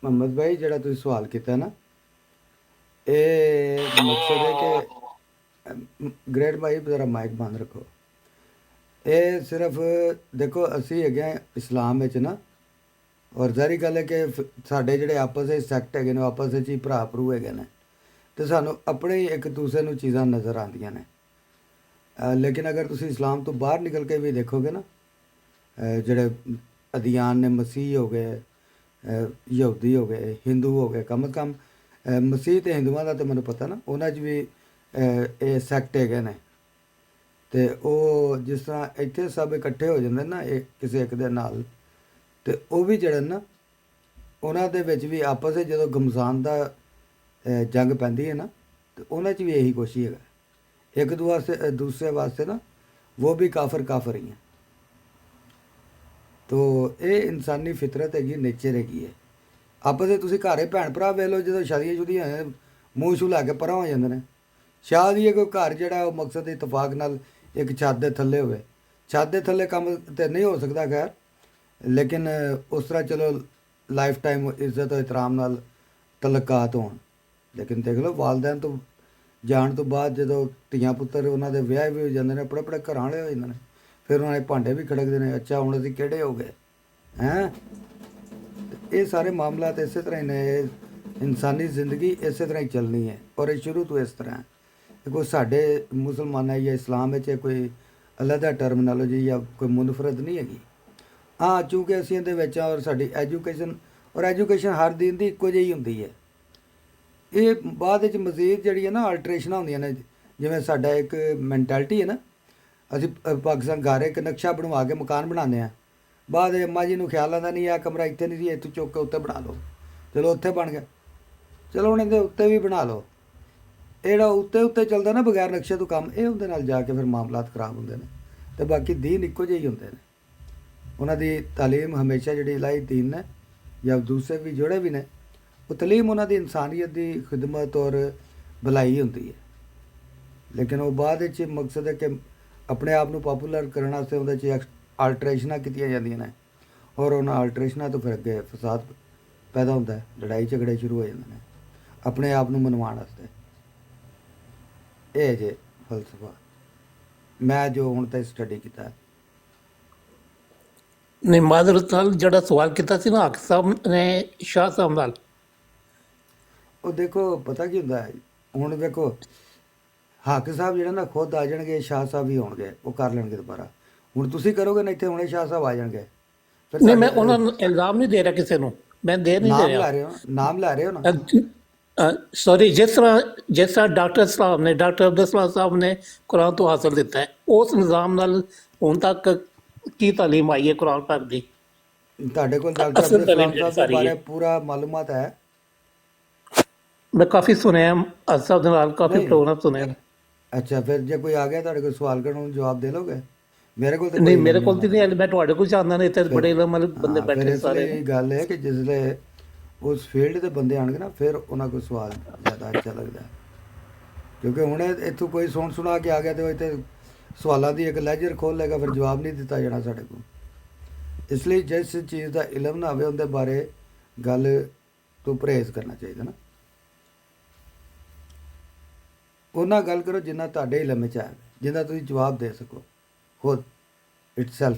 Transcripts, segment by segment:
ਮੁਹੰਮਦ ਭਾਈ, ਜਿਹੜਾ ਤੁਸੀਂ ਸਵਾਲ ਕੀਤਾ ਨਾ, ਇਹ ਮਕਸਦ ਹੈ ਕਿ ਗ੍ਰੇਟ ਭਾਈ ਜ਼ਰਾ ਮਾਈਕ ਬੰਦ ਰੱਖੋ। ਇਹ ਸਿਰਫ ਦੇਖੋ, ਅਸੀਂ ਹੈਗੇ ਹਾਂ ਇਸਲਾਮ ਵਿੱਚ ਨਾ, ਔਰ ਜ਼ਾਹਰੀ ਗੱਲ ਹੈ ਕਿ ਸਾਡੇ ਜਿਹੜੇ ਆਪਸ ਵਿੱਚ ਸੈਕਟ ਹੈਗੇ ਨੇ, ਆਪਸ ਵਿੱਚ ਹੀ ਭਰਾ ਭਰੂ ਹੈਗੇ ਨੇ, ਅਤੇ ਸਾਨੂੰ ਆਪਣੇ ਹੀ ਇੱਕ ਦੂਸਰੇ ਨੂੰ ਚੀਜ਼ਾਂ ਨਜ਼ਰ ਆਉਂਦੀਆਂ ਨੇ। ਲੇਕਿਨ ਅਗਰ ਤੁਸੀਂ ਇਸਲਾਮ ਤੋਂ ਬਾਹਰ ਨਿਕਲ ਕੇ ਵੀ ਦੇਖੋਗੇ ਨਾ, ਜਿਹੜੇ ਅਧਿਆਨ ਨੇ, ਮਸੀਹ ਹੋ ਗਏ, ਯਹੂਦੀ ਹੋ ਗਏ, ਹਿੰਦੂ ਹੋ ਗਏ, ਕਮ ਅਜ਼ ਕਮ ਮਸੀਹ ਅਤੇ ਹਿੰਦੂਆਂ ਦਾ ਤਾਂ ਮੈਨੂੰ ਪਤਾ ਨਾ, ਉਹਨਾਂ 'ਚ ਵੀ ਇਹ ਸੈਕਟ ਹੈਗੇ ਨੇ। ਅਤੇ ਉਹ ਜਿਸ ਤਰ੍ਹਾਂ ਇੱਥੇ ਸਭ ਇਕੱਠੇ ਹੋ ਜਾਂਦੇ ਨਾ ਇਹ ਕਿਸੇ ਇੱਕ ਦੇ ਨਾਲ, ਅਤੇ ਉਹ ਵੀ ਜਿਹੜੇ ਨਾ, ਉਹਨਾਂ ਦੇ ਵਿੱਚ ਵੀ ਆਪਸ ਵਿੱਚ ਜਦੋਂ ਘਮਸਾਨ ਦਾ ਜੰਗ ਪੈਂਦੀ ਹੈ ਨਾ, ਅਤੇ ਉਹਨਾਂ 'ਚ ਵੀ ਇਹੀ ਕੁਛ ਹੀ ਹੈਗਾ। ਇੱਕ ਦੂਸਰੇ ਵਾਸਤੇ ਨਾ ਉਹ ਵੀ ਕਾਫਰ ਹੀ ਹੈ। ਤੋ ਇਹ ਇਨਸਾਨੀ ਫਿਤਰਤ ਹੈਗੀ, ਨੇਚਰ ਹੈਗੀ ਹੈ। ਆਪਸ ਵਿੱਚ ਤੁਸੀਂ ਘਰ ਭੈਣ ਭਰਾ ਵੇਖ ਲਓ, ਜਦੋਂ ਸ਼ਾਦੀਆਂ ਸ਼ੁਦੀਆਂ ਮੂੰਹ ਸ਼ੂ ਲਾ ਕੇ ਪਰਾਂ ਹੋ ਜਾਂਦੇ ਨੇ। ਸ਼ਾਇਦ ਹੀ ਕੋਈ ਘਰ ਜਿਹੜਾ ਉਹ ਮਕਸਦ ਇਤਫਾਕ ਨਾਲ ਇੱਕ ਛੱਤ ਦੇ ਥੱਲੇ ਹੋਵੇ। ਛੱਤ ਦੇ ਥੱਲੇ ਕੰਮ ਤਾਂ ਨਹੀਂ ਹੋ ਸਕਦਾ ਖੈਰ, ਲੇਕਿਨ ਉਸ ਤਰ੍ਹਾਂ ਚਲੋ ਲਾਈਫ ਟਾਈਮ ਇੱਜ਼ਤ ਇਤਰਾਮ ਨਾਲ ਤਲਕਾਤ ਹੋਣ। ਲੇਕਿਨ ਦੇਖ ਲਓ, ਵਾਲਦੈਨ ਤੋਂ ਜਾਣ ਤੋਂ ਬਾਅਦ ਜਦੋਂ ਧੀਆਂ ਪੁੱਤਰ ਉਹਨਾਂ ਦੇ ਵਿਆਹ ਵੀ ਹੋ ਜਾਂਦੇ ਨੇ, ਆਪਣੇ ਆਪਣੇ ਘਰਾਂ ਵਾਲੇ ਹੋ ਜਾਂਦੇ ਨੇ, ਫਿਰ ਉਹਨਾਂ ਦੇ ਭਾਂਡੇ ਵੀ ਖੜਕਦੇ ਨੇ, ਅੱਛਾ ਹੁਣ ਅਸੀਂ ਕਿਹੜੇ ਹੋ ਗਏ ਹੈਂ। ਇਹ ਸਾਰੇ ਮਾਮਲਾਤ ਇਸੇ ਤਰ੍ਹਾਂ ਹੀ ਨੇ। ਇਨਸਾਨੀ ਜ਼ਿੰਦਗੀ ਇਸੇ ਤਰ੍ਹਾਂ ਹੀ ਚੱਲਣੀ ਹੈ, ਔਰ ਇਹ ਸ਼ੁਰੂ ਤੋਂ ਇਸ ਤਰ੍ਹਾਂ ਹੈ। ਕੋਈ ਸਾਡੇ ਮੁਸਲਮਾਨਾਂ ਜਾਂ ਇਸਲਾਮ ਵਿੱਚ ਕੋਈ ਅਲੱਗਾ ਟਰਮਨੋਲੋਜੀ ਜਾਂ ਕੋਈ ਮੁਨਫਰਦ ਨਹੀਂ ਹੈਗੀ। ਹਾਂ, ਚੂੰਕਿ ਅਸੀਂ ਇਹਦੇ ਵਿੱਚ ਔਰ ਸਾਡੀ ਐਜੂਕੇਸ਼ਨ ਹਰ ਦਿਨ ਦੀ ਇੱਕੋ ਜਿਹੀ ਹੁੰਦੀ ਹੈ। ਇਹ ਬਾਅਦ ਵਿੱਚ ਮਜ਼ੀਦ ਜਿਹੜੀ ਹੈ ਨਾ ਆਲਟਰੇਸ਼ਨਾਂ ਹੁੰਦੀਆਂ ਨੇ। ਜਿਵੇਂ ਸਾਡਾ ਇੱਕ ਮੈਂਟੈਲਿਟੀ ਹੈ ਨਾ, ਅਸੀਂ ਪਾਕਿਸਤਾਨ ਘਰ ਇੱਕ ਨਕਸ਼ਾ ਬਣਵਾ ਕੇ ਮਕਾਨ ਬਣਾਉਂਦੇ ਹਾਂ, ਬਾਅਦ ਅੰਮਾ ਜੀ ਨੂੰ ਖਿਆਲ ਆਉਂਦਾ ਨਹੀਂ, ਇਹ ਕਮਰਾ ਇੱਥੇ ਨਹੀਂ ਸੀ, ਇੱਥੇ ਚੁੱਕ ਕੇ ਉੱਤੇ ਬਣਾ ਲਓ, ਚਲੋ ਉੱਥੇ ਬਣ ਗਿਆ, ਚਲੋ ਹੁਣ ਇਹਦੇ ਉੱਤੇ ਵੀ ਬਣਾ ਲਓ। ਇਹ ਜਿਹੜਾ ਉੱਤੇ ਚੱਲਦਾ ਨਾ ਬਗੈਰ ਨਕਸ਼ੇ ਤੋਂ ਕੰਮ, ਇਹ ਉਹਦੇ ਨਾਲ ਜਾ ਕੇ ਫਿਰ ਮਾਮਲਾਤ ਖਰਾਬ ਹੁੰਦੇ ਨੇ। ਅਤੇ ਬਾਕੀ ਦੀਨ ਇੱਕੋ ਜਿਹੇ ਹੀ ਹੁੰਦੇ ਨੇ। ਉਹਨਾਂ ਦੀ ਤਾਲੀਮ ਹਮੇਸ਼ਾ ਜਿਹੜੀ ਇਲਾਹੀ ਦੀਨ ਨੇ ਜਾਂ ਦੂਸਰੇ ਵੀ ਜਿਹੜੇ ਵੀ ਨੇ, ਉਹ ਤਾਲੀਮ ਉਹਨਾਂ ਦੀ ਇਨਸਾਨੀਅਤ ਦੀ ਖਿਦਮਤ ਔਰ ਭਲਾਈ ਹੁੰਦੀ ਹੈ। ਲੇਕਿਨ ਉਹ ਬਾਅਦ ਵਿੱਚ ਮਕਸਦ ਹੈ ਕਿ ਆਪਣੇ ਆਪ ਨੂੰ ਪਾਪੂਲਰ ਕਰਨ ਵਾਸਤੇ ਉਹਦੇ 'ਚ ਆਲਟਰੇਸ਼ਨਾਂ ਕੀਤੀਆਂ ਜਾਂਦੀਆਂ ਨੇ, ਔਰ ਉਹਨਾਂ ਆਲਟਰੇਸ਼ਨਾਂ ਤੋਂ ਫਿਰ ਅੱਗੇ ਫਸਾਦ ਪੈਦਾ ਹੁੰਦਾ ਹੈ, ਲੜਾਈ ਝਗੜੇ ਸ਼ੁਰੂ ਹੋ ਜਾਂਦੇ ਨੇ ਆਪਣੇ ਆਪ ਨੂੰ ਮਨਵਾਉਣ ਵਾਸਤੇ। ਇਹ ਜੇ ਫਲਸਫਾ ਮੈਂ ਜੋ ਹੁਣ ਤੱਕ ਸਟੱਡੀ ਕੀਤਾ ਹੈ। ਨਹੀਂ, ਮਾਜ਼ਰਤ ਨਾਲ ਜਿਹੜਾ ਸਵਾਲ ਕੀਤਾ ਸੀ ਨਾ ਹਕ ਸਾਹਿਬ ਨੇ ਸ਼ਾਹ ਸਾਹਿਬ ਨਾਲ, ਉਹ ਦੇਖੋ ਪਤਾ ਕੀ ਹੁੰਦਾ ਹੈ, ਹੁਣ ਵੇਖੋ ਹਾਕ ਸਾਹਿਬ ਜਿਹੜਾ ਨਾ ਖੁਦ ਆ ਜਾਣਗੇ, ਸ਼ਾਹ ਸਾਹਿਬ ਵੀ ਆਉਣਗੇ, ਉਹ ਕਰ ਲੈਣਗੇ ਦੁਬਾਰਾ। ਹੁਣ ਤੁਸੀਂ ਕਰੋਗੇ ਨਾ ਇੱਥੇ, ਹੁਣੇ ਸ਼ਾਹ ਸਾਹਿਬ ਆ ਜਾਣਗੇ। ਫਿਰ ਨਹੀਂ ਮੈਂ ਸਾਡੇ ਉਹਨਾਂ ਨੂੰ ਇਲਜ਼ਾਮ ਨਹੀਂ ਦੇ ਰਿਹਾ ਕਿਸੇ ਨੂੰ, ਮੈਂ ਦੇ ਨਹੀਂ ਦੇ ਨਾਮ ਰਿਹਾ। ਲੈ ਰਹੇ ਹੋ, ਨਾਮ ਲੈ ਰਹੇ ਹੋ ਨਾ। ਸੌਰੀ, ਜਿਸ ਤਰ੍ਹਾਂ ਡਾਕਟਰ ਸਲਾਮ ਨੇ, ਡਾਕਟਰ ਅਬਦੁਲ ਸਲਾਮ ਸਾਹਿਬ ਨੇ ਕੁਰਾਨ ਤੋਂ ਹਾਸਲ ਦਿੱਤਾ ਹੈ, ਉਸ ਨਿਜ਼ਾਮ ਨਾਲ ਹੁਣ ਤੱਕ ਕੀ ਤਾਲੀਮ ਆਈ ਹੈ ਕੁਰਾਨ ਪਾਕ ਦੀ? ਤੁਹਾਡੇ ਕੋਲ ਡਾਕਟਰ ਅਸਲ ਅਬਦੁਲ ਤਾਲੀਮ ਸਲਾਮ ਜਿਹੜੀ ਸਾਹਿਬ ਦੇ ਸਾਰੀ ਬਾਰੇ ਹੈ, ਪੂਰਾ ਮਾਲੂਮਾਤ ਹੈ? ਮੈਂ ਕਾਫੀ ਸੁਣਿਆ ਅੱਜ ਸਾਹਿਬ ਦੇ ਨਾਲ, ਕਾਫੀ ਨਹੀਂ, ਪ੍ਰੋਗਰਾਮ ਸੁਣੇ ਨੇ। ਅੱਛਾ, ਫਿਰ ਜੇ ਕੋਈ ਆ ਗਿਆ ਤੁਹਾਡੇ ਕੋਲ ਸਵਾਲ ਕਰਨ ਨੂੰ ਜਵਾਬ ਦੇ ਲਓਗੇ? ਮੇਰੇ ਕੋਲ ਤਾਂ ਨਹੀਂ, ਕੋਈ ਇਲਮ ਮੇਰੇ ਨਹੀਂ ਕੋਲ ਉਹਨਾਂ ਤਾਂ ਦਾ। ਨਹੀਂ, ਮੈਂ ਤੁਹਾਡੇ ਕੋਲ ਚਾਹੁੰਦਾ ਨਹੀਂ, ਇੱਥੇ ਫਿਰ ਬੜੇ ਇਲਮ ਵਾਲੇ ਬੰਦੇ ਹਾਂ, ਫਿਰ ਬੈਠੇ ਇਸ ਸਾਰੇ ਲਈ ਨੇ। ਗੱਲ ਹੈ ਕਿ ਜਿਸਲੇ ਉਸ ਫੀਲਡ ਦੇ ਬੰਦੇ ਆਉਣਗੇ ਨਾ, ਫਿਰ ਉਹਨਾਂ ਕੋਲ ਸਵਾਲ ਜ਼ਿਆਦਾ ਅੱਛਾ ਲੱਗਦਾ ਹੈ। ਕਿਉਂਕਿ ਹੁਣ ਇੱਥੋਂ ਕੋਈ ਸੁਣਾ ਕੇ ਆ ਗਿਆ ਤੇ ਉਹ ਇੱਥੇ ਸਵਾਲਾਂ ਦੀ ਇੱਕ ਲੈਜਰ ਖੋਲ੍ਹ ਲਏਗਾ, ਫਿਰ ਜਵਾਬ ਨਹੀਂ ਦਿੱਤਾ ਜਾਣਾ ਸਾਡੇ ਕੋਲ। ਇਸ ਲਈ ਜਿਸ ਚੀਜ਼ ਦਾ ਇਲਮ ਨਾ ਹੋਵੇ ਉਹਦੇ ਬਾਰੇ ਗੱਲ ਤੋਂ ਪਰਹੇਜ਼ ਕਰਨਾ ਚਾਹੀਦਾ ਨਾ। ਉਹਨਾਂ ਗੱਲ ਕਰੋ ਜਿੰਨਾ ਤੁਹਾਡੇ ਇਲਮ ਵਿੱਚ ਹੈ, ਜਿੰਨਾ ਤੁਸੀਂ ਜਵਾਬ ਦੇ ਸਕੋ ਖੁਦ ਇਟਸੈਲਫ।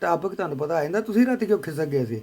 ਟਾਪਿਕ, ਤੁਹਾਨੂੰ ਪਤਾ ਆ ਜਾਂਦਾ। ਤੁਸੀਂ ਰਾਤੀ ਕਿਉਂ ਖਿਸਕ ਗਏ ਸੀ?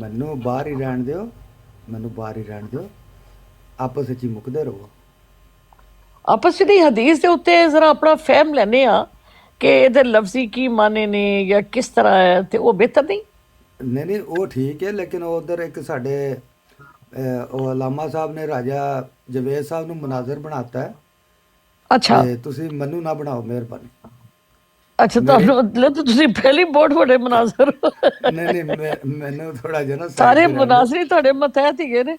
ਮੈਨੂੰ ਬਾਹਰ ਹੀ ਰਹਿਣ ਦਿਓ, ਮੈਨੂੰ ਬਾਹਰ ਹੀ ਰਹਿਣ ਦਿਓ। ਆਪਸ ਵਿੱਚ ਹੀ ਮੁੱਕਦੇ ਰਹੋ। ਆਪਸ ਵਿੱਚ ਹੀ ਹਦੀਸ ਦੇ ਉੱਤੇ ਜ਼ਰਾ ਆਪਣਾ ਫਹਿਮ ਲੈਂਦੇ ਆ ਕਿ ਇਹਦੇ ਲਫ਼ਜ਼ੀ ਕੀ ਮਾਨੇ ਨੇ ਜਾਂ ਕਿਸ ਤਰ੍ਹਾਂ ਹੈ, ਤੇ ਉਹ ਬਿਹਤਰ ਨਹੀਂ। ਨਹੀਂ ਨਹੀਂ, ਉਹ ਠੀਕ ਹੈ, ਲੇਕਿਨ ਉਧਰ ਇੱਕ ਸਾਡੇ ਉਹ ਅਲਾਮਾ ਸਾਹਿਬ ਨੇ ਰਾਜਾ ਜਵੇਦ ਸਾਹਿਬ ਨੂੰ ਮੁਨਾਜ਼ਰ ਬਣਾਤਾ ਹੈ, ਅੱਛਾ ਤੇ ਤੁਸੀਂ ਮੈਨੂੰ ਨਾ ਬਣਾਓ ਮਿਹਰਬਾਨੀ। ਅੱਛਾ, ਮੇਰੀ ਤੁਹਾਨੂੰ ਮਤਲਬ ਤਾਂ ਤੁਸੀਂ ਪਹਿਲੀ ਬਹੁਤ ਵੱਡੇ ਮੁਨਾਜ਼ਰ ਹੋ। ਨਹੀਂ ਨਹੀਂ, ਮੈਨੂੰ ਥੋੜਾ ਜਿਹਾ ਨਾ ਸਾਈਡ ਸਾਰੇ ਤੇ ਰਹਿਣ ਦਿਓ। ਮੁਨਾਜ਼ਰੀ ਤੁਹਾਡੇ ਮਤਹਿਤ ਹੀਗੇ ਨੇ।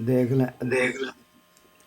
ਦੇਖ ਲੈ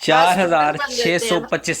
4,625।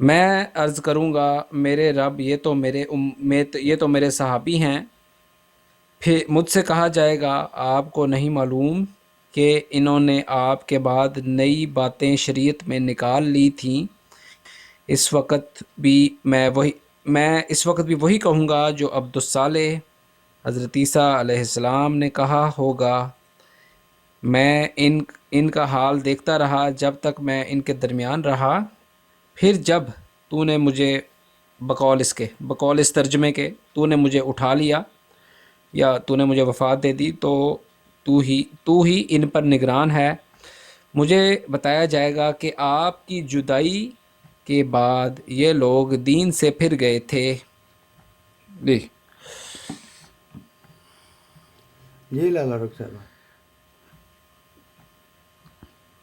میں عرض کروں گا میرے رب یہ تو میرے صحابی ہیں. پھر مجھ سے کہا جائے گا آپ کو نہیں معلوم کہ انہوں نے آپ کے بعد نئی باتیں شریعت میں نکال لی تھیں. اس وقت بھی وہی کہوں گا جو عبدالصالح حضرت عیسیٰ علیہ السلام نے کہا ہوگا. میں ان کا حال دیکھتا رہا جب تک میں ان کے درمیان رہا. پھر جب تو نے مجھے بقول اس ترجمے کے تو نے مجھے اٹھا لیا یا تو نے مجھے وفات دے دی تو تو ہی ان پر نگران ہے. مجھے بتایا جائے گا کہ آپ کی جدائی کے بعد یہ لوگ دین سے پھر گئے تھے. جی جی لالا رخ صاحبہ.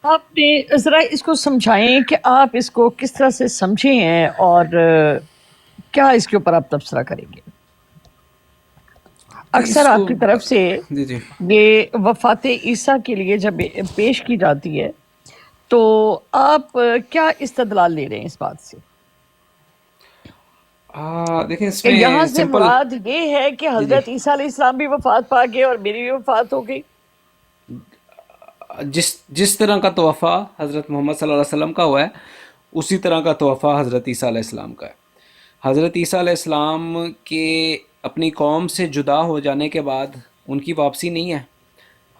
آپ نے ذرا اس کو سمجھائیں کہ آپ اس کو کس طرح سے سمجھے ہیں اور کیا اس کے اوپر آپ تبصرہ کریں گے. اکثر آپ کی طرف سے جی یہ وفات عیسیٰ کے لیے جب پیش کی جاتی ہے تو آپ کیا استدلال لے رہے ہیں اس بات سے دیکھیں اس کہ میں یہاں سے سمپل مراد یہ ہے کہ حضرت عیسیٰ علیہ السلام بھی وفات پا گئے اور میری بھی وفات ہو گئی. جس طرح کا تحفہ حضرت محمد صلی اللہ علیہ وسلم کا ہوا ہے اسی طرح کا تحفہ حضرت عیسیٰ علیہ السلام کا ہے. حضرت عیسیٰ علیہ السلام کے اپنی قوم سے جدا ہو جانے کے بعد ان کی واپسی نہیں ہے.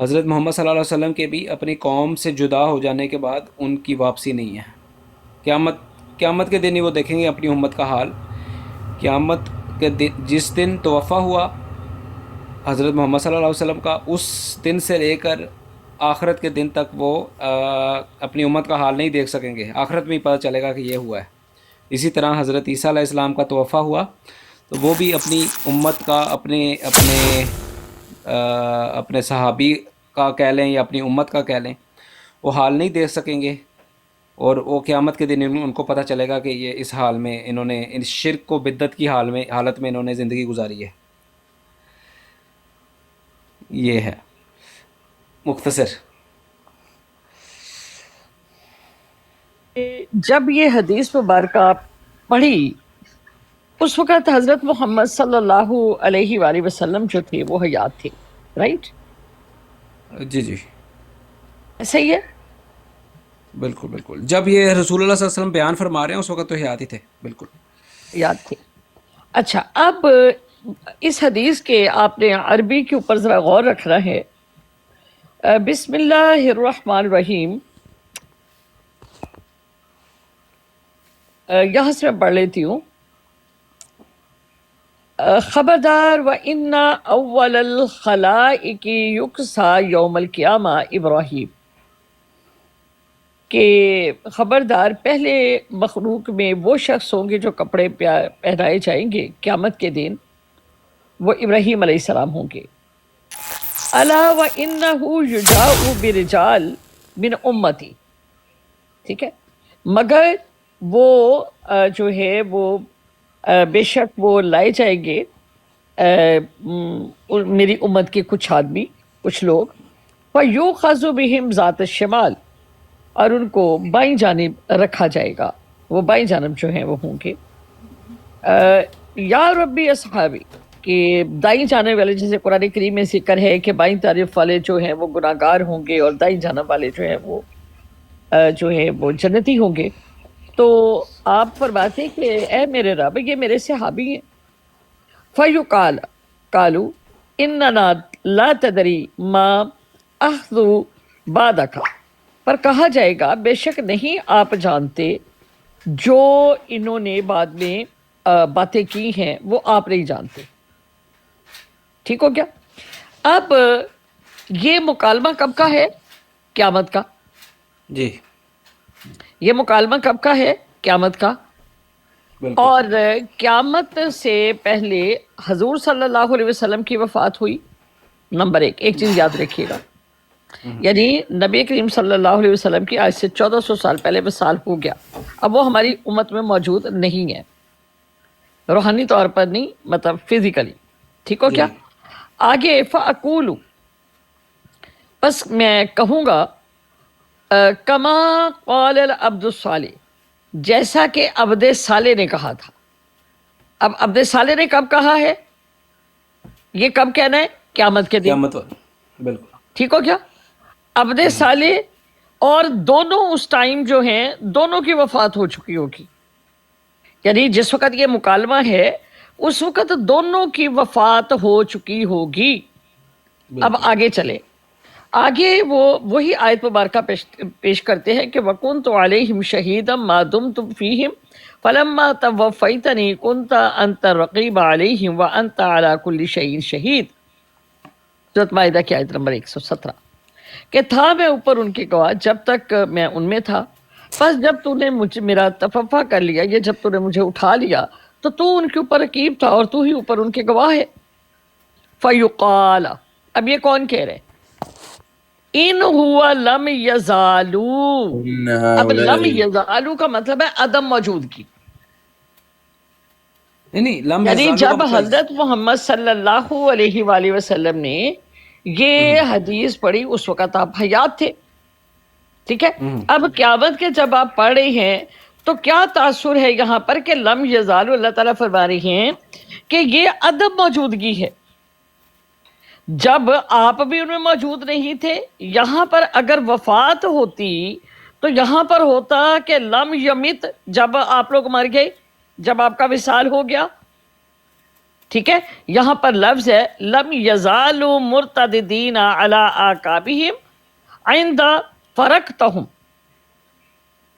حضرت محمد صلی اللہ علیہ وسلم کے بھی اپنی قوم سے جدا ہو جانے کے بعد ان کی واپسی نہیں ہے. قیامت کے دن ہی وہ دیکھیں گے اپنی امت کا حال. قیامت کے دن جس دن توفیٰ ہوا حضرت محمد صلی اللہ علیہ وسلم کا اس دن سے لے کر آخرت کے دن تک وہ اپنی امت کا حال نہیں دیکھ سکیں گے. آخرت میں ہی پتہ چلے گا کہ یہ ہوا ہے. اسی طرح حضرت عیسیٰ علیہ السلام کا توفیٰ ہوا تو وہ بھی اپنی امت کا اپنے صحابی کا کہہ لیں یا اپنی امت کا کہہ لیں وہ حال نہیں دیکھ سکیں گے. اور وہ قیامت کے دن ان کو پتہ چلے گا کہ یہ اس حال میں انہوں نے ان شرک و بدعت کی حالت میں انہوں نے زندگی گزاری ہے. یہ ہے مختصر. جب یہ حدیث مبارکہ پڑھی اس وقت حضرت محمد صلی اللہ علیہ وآلہ وسلم جو تھے وہ حیات تھے, رائٹ؟ جی صحیح ہے. بالکل جب یہ رسول اللہ صلی اللہ علیہ وسلم بیان فرما رہے ہیں اس وقت تو حیات ہی تھے. بالکل یاد تھے. اچھا, اب اس حدیث کے آپ نے عربی کے اوپر ذرا غور رکھنا ہے. بسم اللہ الرحمن الرحیم, یہاں سے میں پڑھ لیتی ہوں. خبردار وَإِنَّ أَوَّلَ الْخَلَائِقِ يُكْسَى يَوْمَ الْقِيَامَةِ ابراہیم, کہ خبردار پہلے مخلوق میں وہ شخص ہوں گے جو کپڑے پہنائے جائیں گے قیامت کے دن, وہ ابراہیم علیہ السلام ہوں گے. الا وَإِنَّهُ يُجَاءُ بِرِجَالٍ مِّنْ أُمَّتِي, ٹھیک ہے, مگر وہ جو ہے وہ بے شک وہ لائے جائیں گے میری امت کے کچھ آدمی, کچھ لوگ. فَيُؤْخَذُ بِهِمْ ذَاتَ الشِّمَالِ, اور ان کو بائیں جانب رکھا جائے گا, وہ بائیں جانب جو ہیں وہ ہوں گے. یا ربی اصحابی, کہ دائیں جانب والے, جیسے قرآن کریم میں ذکر ہے کہ بائیں طرف والے جو ہیں وہ گناہ گار ہوں گے اور دائیں جانب والے جو ہیں وہ جنتی ہوں گے. تو آپ فرماتے ہیں کہ اے میرے رب یہ میرے صحابی ہیں. فَيُقَالَ قَالُوا إِنَّنَا لَا تَدْرِي مَا أَحْدُثُ بَعْدَكَ, پر کہا جائے گا بے شک نہیں آپ جانتے جو انہوں نے بعد میں باتیں کی ہیں وہ آپ نہیں جانتے. ٹھیک ہو گیا. اب یہ مکالمہ کب کا ہے؟ قیامت کا. جی یہ مکالمہ کب کا ہے؟ قیامت کا. بالکل. اور قیامت سے پہلے حضور صلی اللہ علیہ وسلم کی وفات ہوئی. نمبر ایک چیز یاد رکھیے گا, یعنی نبی کریم صلی اللہ علیہ وسلم کی آج سے 1400 سال پہلے وصال ہو گیا. اب وہ ہماری امت میں موجود نہیں ہے, روحانی طور پر نہیں, مطلب فزیکلی. ٹھیک ہو کیا. آگے فَأَقُولُ, بس میں کہوں گا کما قال العبد الصالح, جیسا کہ عبد صالح نے کہا تھا. اب عبد صالح نے کب کہا ہے؟ یہ کب کہنا ہے؟ قیامت کے دن. قیامت بالکل ٹھیک ہو کیا؟ عبد صالح اور دونوں اس ٹائم جو ہیں دونوں کی وفات ہو چکی ہوگی. یعنی جس وقت یہ مکالمہ ہے اس وقت دونوں کی وفات ہو چکی ہوگی. اب آگے چلے. آگے وہی آیت مبارکہ پیش کرتے ہیں کہ وَكُنْتُ عَلَيْهِمْ شَهِيدًا مَا دُمْتُ فِيهِمْ فَلَمَّا تَوَفَّيْتَنِي كُنْتَ أَنْتَ الرَّقِيبَ عَلَيْهِمْ وَأَنْتَ عَلَى كُلِّ شَيْءٍ شَهِيدٌ. سورۃ مائدہ کی آیت نمبر 117 کہ تھا میں اوپر ان کے گواہ جب تک میں ان میں تھا، پس جب تو نے میرا تففع کر لیا، یہ جب تو نے مجھے اٹھا لیا تو تو ان کے اوپر رقیب تھا اور تو ہی اوپر ان کے گواہ ہے. فَيُقَالَ، اب یہ کون کہہ رہے؟ ان ہوا لم یزالو. اب لم یزالو کا مطلب ہے عدم موجودگی. نہیں لم یعنی یزالو کا جب مطلب حضرت محمد صلی اللہ علیہ وآلہ وسلم نے یہ حدیث پڑھی اس وقت آپ حیات تھے. ٹھیک ہے. اب قیامت کے جب آپ پڑھ رہے ہیں تو کیا تاثر ہے یہاں پر کہ لم یزالو اللہ تعالیٰ فرما رہے ہیں کہ یہ عدم موجودگی ہے. جب آپ بھی ان میں موجود نہیں تھے، یہاں پر اگر وفات ہوتی تو یہاں پر ہوتا کہ لم یمت، جب آپ لوگ مر گئے، جب آپ کا وصال ہو گیا. ٹھیک ہے. یہاں پر لفظ ہے لم یزالوا مرتدین علی اعقابہم عند فرقتہم،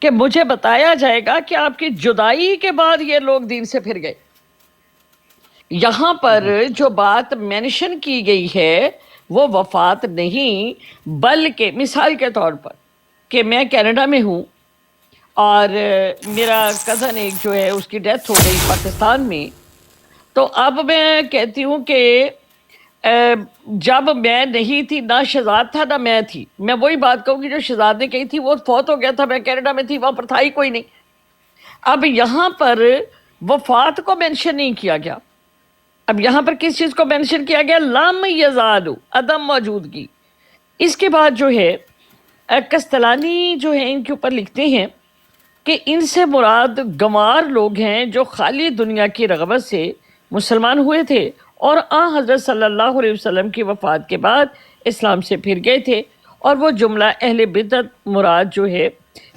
کہ مجھے بتایا جائے گا کہ آپ کی جدائی کے بعد یہ لوگ دین سے پھر گئے. یہاں پر جو بات مینشن کی گئی ہے وہ وفات نہیں، بلکہ مثال کے طور پر کہ میں کینیڈا میں ہوں اور میرا کزن ایک جو ہے اس کی ڈیتھ ہو گئی پاکستان میں، تو اب میں کہتی ہوں کہ جب میں نہیں تھی نہ شہزاد تھا نہ میں تھی، میں وہی بات کہوں گی جو شہزاد نے کہی تھی، وہ فوت ہو گیا تھا، میں کینیڈا میں تھی، وہاں پر تھا ہی کوئی نہیں. اب یہاں پر وفات کو مینشن نہیں کیا گیا. اب یہاں پر کس چیز کو مینشن کیا گیا؟ لم یزالو، عدم موجودگی. اس کے بعد جو ہے کستلانی جو ہے ان کے اوپر لکھتے ہیں کہ ان سے مراد گنوار لوگ ہیں جو خالی دنیا کی رغبت سے مسلمان ہوئے تھے اور حضرت صلی اللہ علیہ وسلم کی وفات کے بعد اسلام سے پھر گئے تھے. اور وہ جملہ اہل بدعت مراد جو ہے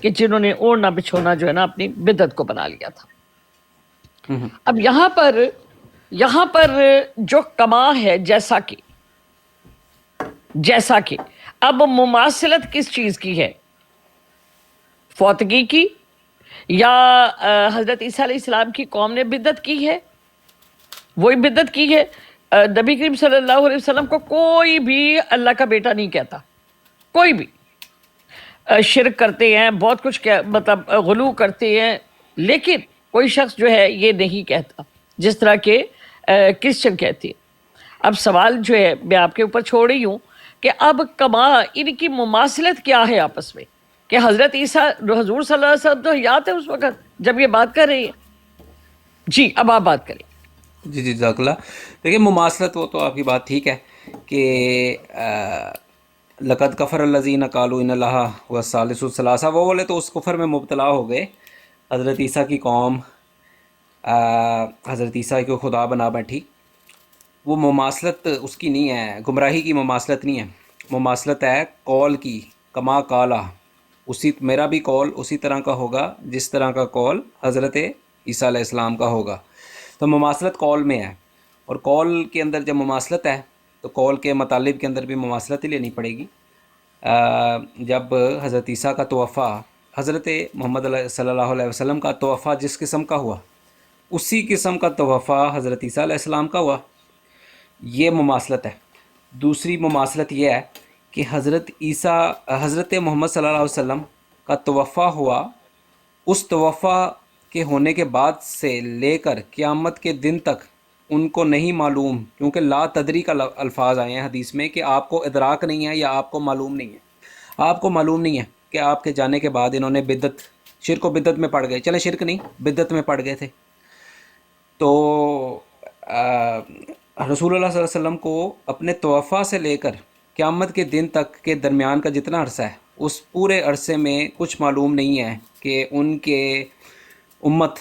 کہ جنہوں نے اوڑھنا بچھونا جو ہے نا اپنی بدعت کو بنا لیا تھا. اب یہاں پر جو کما ہے جیسا کہ اب مماثلت کس چیز کی ہے؟ فوتگی کی، یا حضرت عیسیٰ علیہ السلام کی قوم نے بدعت کی ہے؟ وہی بدعت کی ہے. نبی کریم صلی اللہ علیہ وسلم کو کوئی بھی اللہ کا بیٹا نہیں کہتا. کوئی بھی شرک کرتے ہیں، بہت کچھ مطلب غلو کرتے ہیں، لیکن کوئی شخص جو ہے یہ نہیں کہتا جس طرح کے کرسچن کہتے ہیں. اب سوال جو ہے میں آپ کے اوپر چھوڑ رہی ہوں کہ اب کما ان کی مماثلت کیا ہے آپس میں، کہ حضرت عیسیٰ حضور صلی اللہ علیہ وسلم تو حیات ہے اس وقت جب یہ بات کر رہی ہے. جی اب آپ بات کریں. جی جزاک اللہ. دیکھیں مماثلت وہ تو آپ کی بات ٹھیک ہے کہ لقد کفر الذین قالوا ان اللہ هو الثالث الثلاثہ، وہ بولے تو اس کفر میں مبتلا ہو گئے. حضرت عیسیٰ کی قوم حضرت عیسیٰ کو خدا بنا بیٹھی. وہ مماثلت اس کی نہیں ہے، گمراہی کی مماثلت نہیں ہے. مماثلت ہے قول کی، کما کالا، اسی میرا بھی قول اسی طرح کا ہوگا جس طرح کا قول حضرت عیسیٰ علیہ السلام کا ہوگا. تو مماثلت قول میں ہے، اور قول کے اندر جب مماثلت ہے تو قول کے مطالب کے اندر بھی مماثلت ہی لینی پڑے گی. جب حضرت عیسیٰ کا توفع، حضرت محمد صلی اللہ علیہ وسلم کا توفع جس قسم کا ہوا اسی قسم کا توفع حضرت عیسیٰ علیہ السلام کا ہوا، یہ مماثلت ہے. دوسری مماثلت یہ ہے کہ حضرت محمد صلی اللہ علیہ وسلم کا توفع ہوا، اس توفع کے ہونے کے بعد سے لے کر قیامت کے دن تک ان کو نہیں معلوم، کیونکہ لا تدری کا الفاظ آئے ہیں حدیث میں کہ آپ کو ادراک نہیں ہے یا آپ کو معلوم نہیں ہے. آپ کو معلوم نہیں ہے کہ آپ کے جانے کے بعد انہوں نے بدعت، شرک و بدعت میں پڑ گئے. چلیں شرک نہیں، بدعت میں پڑ گئے تھے. تو رسول اللہ صلی اللہ علیہ وسلم کو اپنے توفع سے لے کر قیامت کے دن تک کے درمیان کا جتنا عرصہ ہے اس پورے عرصے میں کچھ معلوم نہیں ہے کہ ان کے امت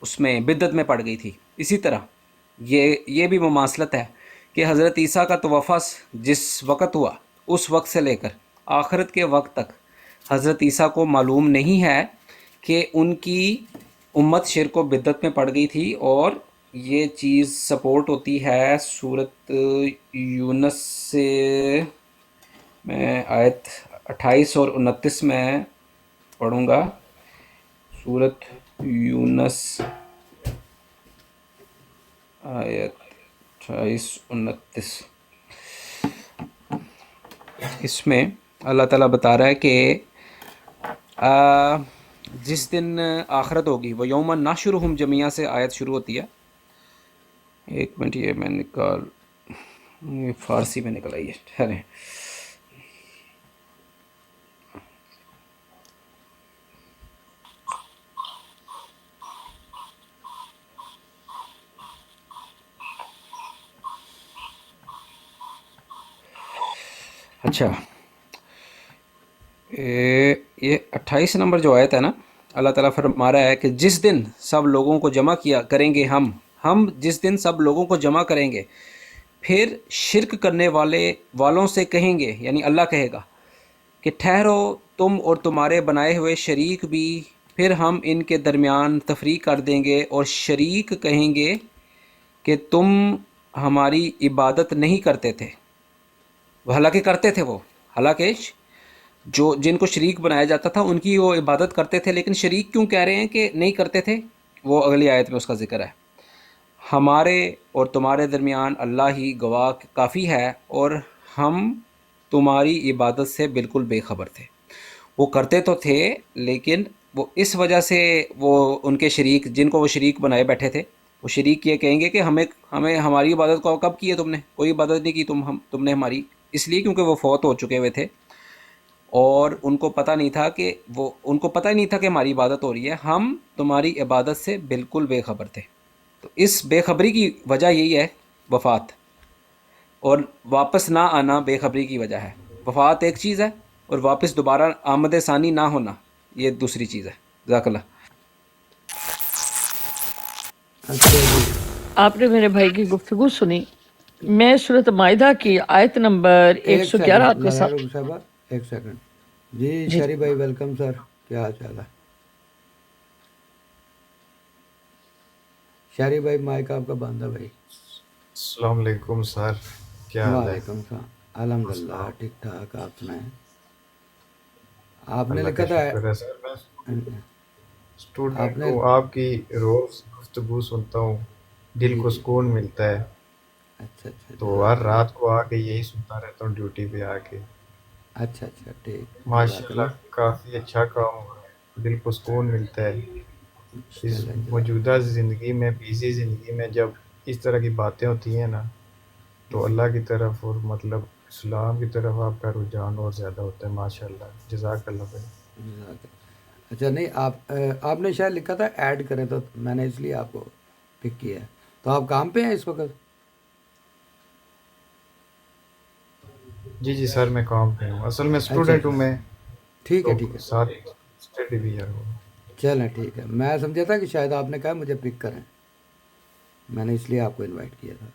اس میں بدعت میں پڑ گئی تھی، اسی طرح یہ بھی مماثلت ہے کہ حضرت عیسیٰ کا توفس جس وقت ہوا اس وقت سے لے کر آخرت کے وقت تک حضرت عیسیٰ کو معلوم نہیں ہے کہ ان کی امت شرک و بدعت میں پڑ گئی تھی، اور یہ چیز سپورٹ ہوتی ہے سورت یونس سے، میں آیت 28 اور 29 میں پڑھوں گا. سورت یونس آیت 28-29، اس میں اللہ تعالیٰ بتا رہا ہے کہ جس دن آخرت ہوگی، وہ یوم نحشرہم جمیعہ سے آیت شروع ہوتی ہے. ایک منٹ، یہ میں یہ فارسی میں نکل آئی ہے، ٹھہریں. اچھا، یہ 28 نمبر جو آیت ہے نا، اللہ تعالیٰ فرما رہا ہے کہ جس دن سب لوگوں کو جمع کیا کریں گے ہم جس دن سب لوگوں کو جمع کریں گے، پھر شرک کرنے والوں سے کہیں گے، یعنی اللہ کہے گا کہ ٹھہرو تم اور تمہارے بنائے ہوئے شریک بھی، پھر ہم ان کے درمیان تفریق کر دیں گے، اور شریک کہیں گے کہ تم ہماری عبادت نہیں کرتے تھے. حالانکہ کرتے تھے، وہ حالانکہ جن کو شریک بنایا جاتا تھا ان کی وہ عبادت کرتے تھے، لیکن شریک کیوں کہہ رہے ہیں کہ نہیں کرتے تھے، وہ اگلی آیت میں اس کا ذکر ہے. ہمارے اور تمہارے درمیان اللہ ہی گواہ کافی ہے، اور ہم تمہاری عبادت سے بالکل بے خبر تھے. وہ کرتے تو تھے، لیکن وہ اس وجہ سے وہ ان کے شریک جن کو وہ شریک بنائے بیٹھے تھے، وہ شریک یہ کہیں گے کہ ہمیں ہماری عبادت کو کب کی ہے تم نے، کوئی عبادت نہیں کی تم نے ہماری، اس لیے کیونکہ وہ فوت ہو چکے ہوئے تھے، اور ان کو پتہ نہیں تھا کہ ان کو پتہ ہی نہیں تھا کہ ہماری عبادت ہو رہی ہے، ہم تمہاری عبادت سے بالکل بے خبر تھے. تو اس بے خبری کی وجہ یہی ہے وفات، اور واپس نہ آنا بے خبری کی وجہ ہے. وفات ایک چیز ہے، اور واپس دوبارہ آمد ثانی نہ ہونا یہ دوسری چیز ہے. جزاک اللہ. اچھا جی، آپ نے میرے بھائی کی گفتگو سنی. میں صورت مائدہ کی آیت نمبر ایک 111 آپ سیکنڈ کے لالا ساتھ. رخ صاحبہ، ایک سیکنڈ. جی جی شری بھائی ویلکم سر، کیا حال چال ہے؟ شری بھائی مائک آپ کا بند ہے بھائی. السلام علیکم سر، کیا حال ہے؟ وعلیکم السلام. الحمد للہ ٹھیک ٹھاک. آپ سنائیں. آپ نے اللہ لکھا کا تھا شکر ہے سر. میں آپ اسٹوڈنٹ نے، ہوں، آپ کی روز گفتگو سنتا ہوں، دل جی کو جی، سکون ملتا ہے. اچھا اچھا، تو ہر جزاک اللہ. رات کو آ کے یہی سنتا رہتا ہوں ڈیوٹی پہ آ کے. اچھا اچھا ٹھیک، ماشاء جزاک اللہ اللہ. کافی اچھا کام ہو رہا ہے، دل کو سکون ملتا ہے. اس چلیں جزاک موجودہ زندگی میں، بیزی زندگی میں جب اس طرح کی باتیں ہوتی ہیں نا، تو اللہ کی طرف اور مطلب اسلام کی طرف آپ کا رجحان اور زیادہ ہوتا ہے. ماشاء اللہ، جزاک اللہ بھائی. جزاک اللہ. اچھا نہیں، آپ نے شاید لکھا تھا ایڈ کریں، تو میں نے اس لیے آپ کو پک کیا ہے. تو آپ کام پہ ہیں اس وقت؟ جی جی سر، میں کام پہ ہوں، اصل میں اچھا اسٹوڈنٹ ہوں اچھا، میں، ٹھیک ہے تو ٹھیک ہے. ساتھ اسٹڈی بھی ہے وہ. چلیں ٹھیک ہے. میں سمجھا تھا کہ شاید آپ نے کہا مجھے پک کریں، میں نے اس لیے آپ کو انوائٹ کیا تھا.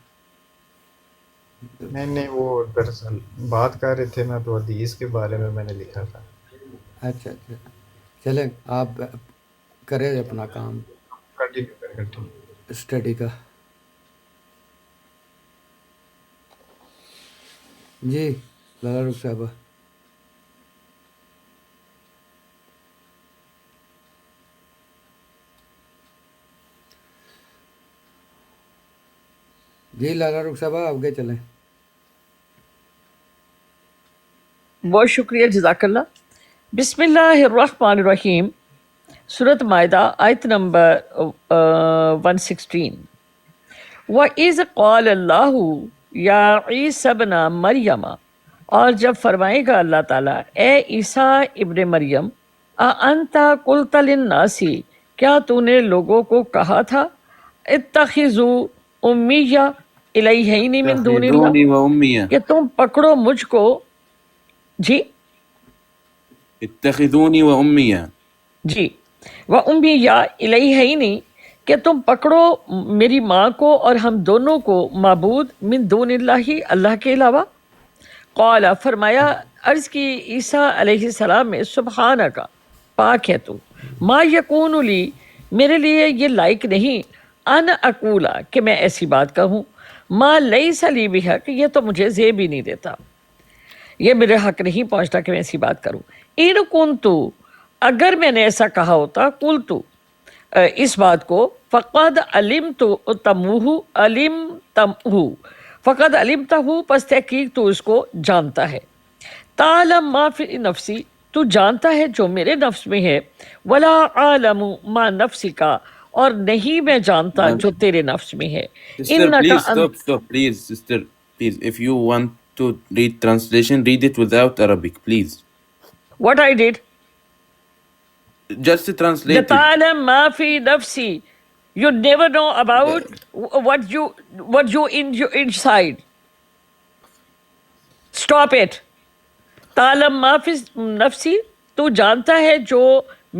نہیں وہ دراصل بات کر رہے تھے نا، تو حدیث کے بارے میں نے لکھا تھا. اچھا اچھا، چلیں آپ کریں اپنا کام کنٹینیو کریں، کنٹینیو. اسٹڈی کا. جی لالا رخ صاحبہ. جی لالا رخ صاحبہ آگے چلیں. بہت شکریہ، جزاک اللہ. بسم اللہ الرحمن الرحیم. صورت مائدہ آیت نمبر 116. وَإِذْ قَالَ اللَّهُ يَا عِيسَى ابْنَ مَرْيَمَ، اور جب فرمائے گا اللہ تعالیٰ اے عیسیٰ ابن مریم، أَأَنْتَ قُلْتَ لِلنَّاسِ، کیا تو نے لوگوں کو کہا تھا، اتخذوا امیہ الہین من دون اللہ، اتخذوني وأمي کہ تم پکڑو مجھ کو. جی اتخذوني وأمي. جی وہ امی یا الیہینی کہ تم پکڑو میری ماں کو اور ہم دونوں کو معبود من دون اللہ اللہ کے علاوہ. قال فرمایا عرض کی عیسیٰ علیہ السلام میں سبحانک پاک ہے تو ما یکون لی میرے لیے یہ لائق نہیں ان اقولا کہ میں ایسی بات کہوں ما لیس لی بحق یہ تو مجھے زیب ہی نہیں دیتا یہ میرے حق نہیں پہنچتا کہ میں ایسی بات کروں. ان کنتو اگر میں نے ایسا کہا ہوتا قلتو اس بات کو فقد علمت فقد علمتہ پس تحقیق تو اس کو جانتا ہے. تعلم ما فی نفسی تو جانتا ہے جو میرے نفس میں ہے ولا عالم ما نفسی کا اور نہیں میں جانتا جو تیرے نفس میں ہے. Sister, انکا please stop, please, sister, please. If you want to read translation, read it without Arabic, please. what I did Just translate it. تعلم ما فی نفسی you never know about what you inside. Stop it. تعلم ما فی نفسی تو جانتا ہے جو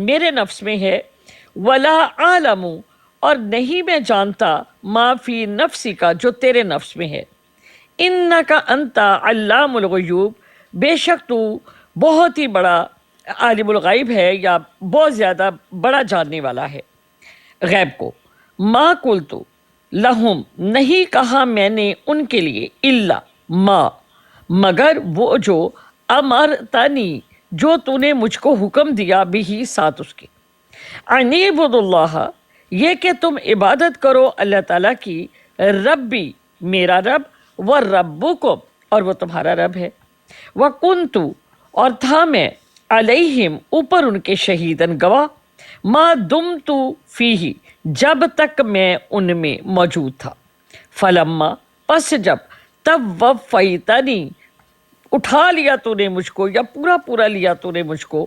میرے نفس میں ہے ولا عالم اور نہیں میں جانتا ما فی نفسی کا جو تیرے نفس میں ہے. انکا انتا علام الغیوب بے شک تو بہت ہی بڑا عالم الغیب ہے یا بہت زیادہ بڑا جاننے والا ہے غیب کو. ما قلتو لہم نہیں کہا میں نے ان کے لیے الا ما مگر وہ جو امرتنی جو تو نے مجھ کو حکم دیا بھی ساتھ اس کے ان اعبدوا اللہ یہ کہ تم عبادت کرو اللہ تعالیٰ کی ربی میرا رب و ربکم اور وہ تمہارا رب ہے وکنت اور تھا میں علیہم اوپر ان کے شہیدن گواہ ما دمت فیہ جب تک میں ان میں موجود تھا. فلما پس جب توفیتنی اٹھا لیا تو نے مجھ کو یا پورا لیا تو نے مجھ کو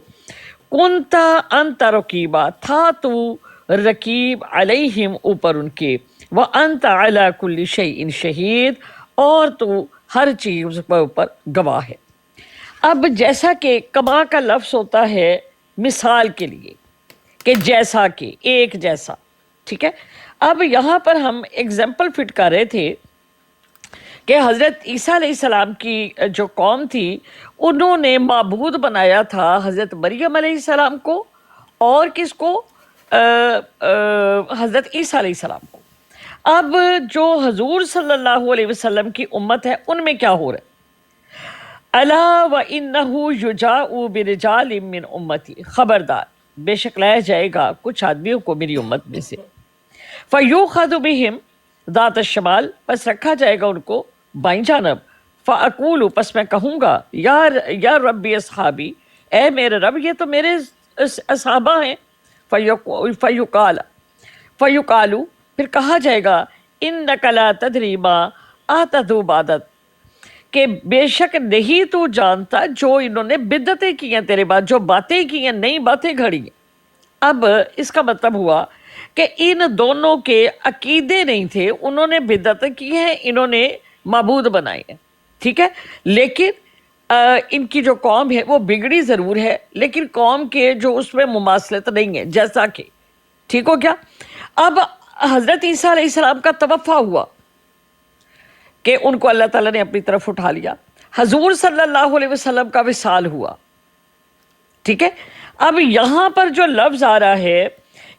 کنتا انت رقیبا تھا تو رقیب علیہم اوپر ان کے وانت علی کل شیء شہید اور تو ہر چیز پر اوپر گواہ ہے. اب جیسا کہ کما کا لفظ ہوتا ہے مثال کے لیے کہ جیسا کہ ایک جیسا ٹھیک ہے. اب یہاں پر ہم ایگزامپل فٹ کر رہے تھے کہ حضرت عیسیٰ علیہ السلام کی جو قوم تھی انہوں نے معبود بنایا تھا حضرت مریم علیہ السلام کو اور کس کو حضرت عیسیٰ علیہ السلام کو. اب جو حضور صلی اللہ علیہ وسلم کی امت ہے ان میں کیا ہو رہا ہے الا وانہ یجاء برجال من امتی خبردار بے شک لایا جائے گا کچھ آدمیوں کو میری امت میں سے فیوخذ بہم ذات الشمال پس رکھا جائے گا ان کو بائیں جانب فاقول پس میں کہوں گا یا ربی اصحابی اے میرے رب یہ تو میرے اصحابہ ہیں فیقالو پھر کہا جائے گا انک لا تدری ما احدثوا بعدک کہ بے شک نہیں تو جانتا جو انہوں نے بدعتیں کی ہیں تیرے بعد جو باتیں کی ہیں نئی باتیں گھڑی ہیں. اب اس کا مطلب ہوا کہ ان دونوں کے عقیدے نہیں تھے انہوں نے بدعتیں کی ہیں انہوں نے معبود بنائے ہیں ٹھیک ہے لیکن ان کی جو قوم ہے وہ بگڑی ضرور ہے لیکن قوم کے جو اس میں مماثلت نہیں ہے جیسا کہ ٹھیک ہو کیا. اب حضرت عیسیٰ علیہ السلام کا توفع ہوا کہ ان کو اللہ تعالیٰ نے اپنی طرف اٹھا لیا. حضور صلی اللہ علیہ وسلم کا وصال ہوا ٹھیک ہے. اب یہاں پر جو لفظ آ رہا ہے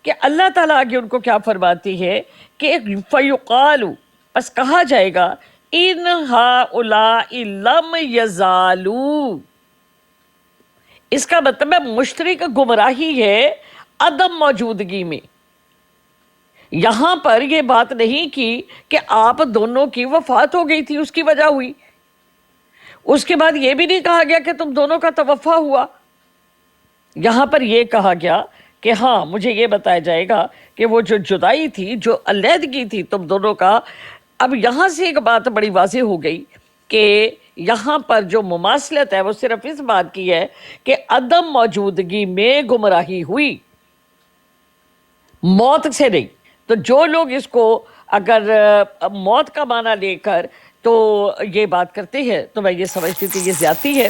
کہ اللہ تعالیٰ آگے ان کو کیا فرماتی ہے کہ فیقالو پس کہا جائے گا ان ہؤلاء لم یزالو. اس کا مطلب ہے مشترک گمراہی ہے عدم موجودگی میں. یہاں پر یہ بات نہیں کی کہ آپ دونوں کی وفات ہو گئی تھی اس کی وجہ ہوئی. اس کے بعد یہ بھی نہیں کہا گیا کہ تم دونوں کا توفع ہوا. یہاں پر یہ کہا گیا کہ ہاں مجھے یہ بتایا جائے گا کہ وہ جو جدائی تھی جو علیحدگی تھی تم دونوں کا. اب یہاں سے ایک بات بڑی واضح ہو گئی کہ یہاں پر جو مماثلت ہے وہ صرف اس بات کی ہے کہ عدم موجودگی میں گمراہی ہوئی موت سے نہیں. تو جو لوگ اس کو اگر موت کا معنی لے کر تو یہ بات کرتے ہیں تو میں یہ سمجھتی تھی یہ زیادتی ہے.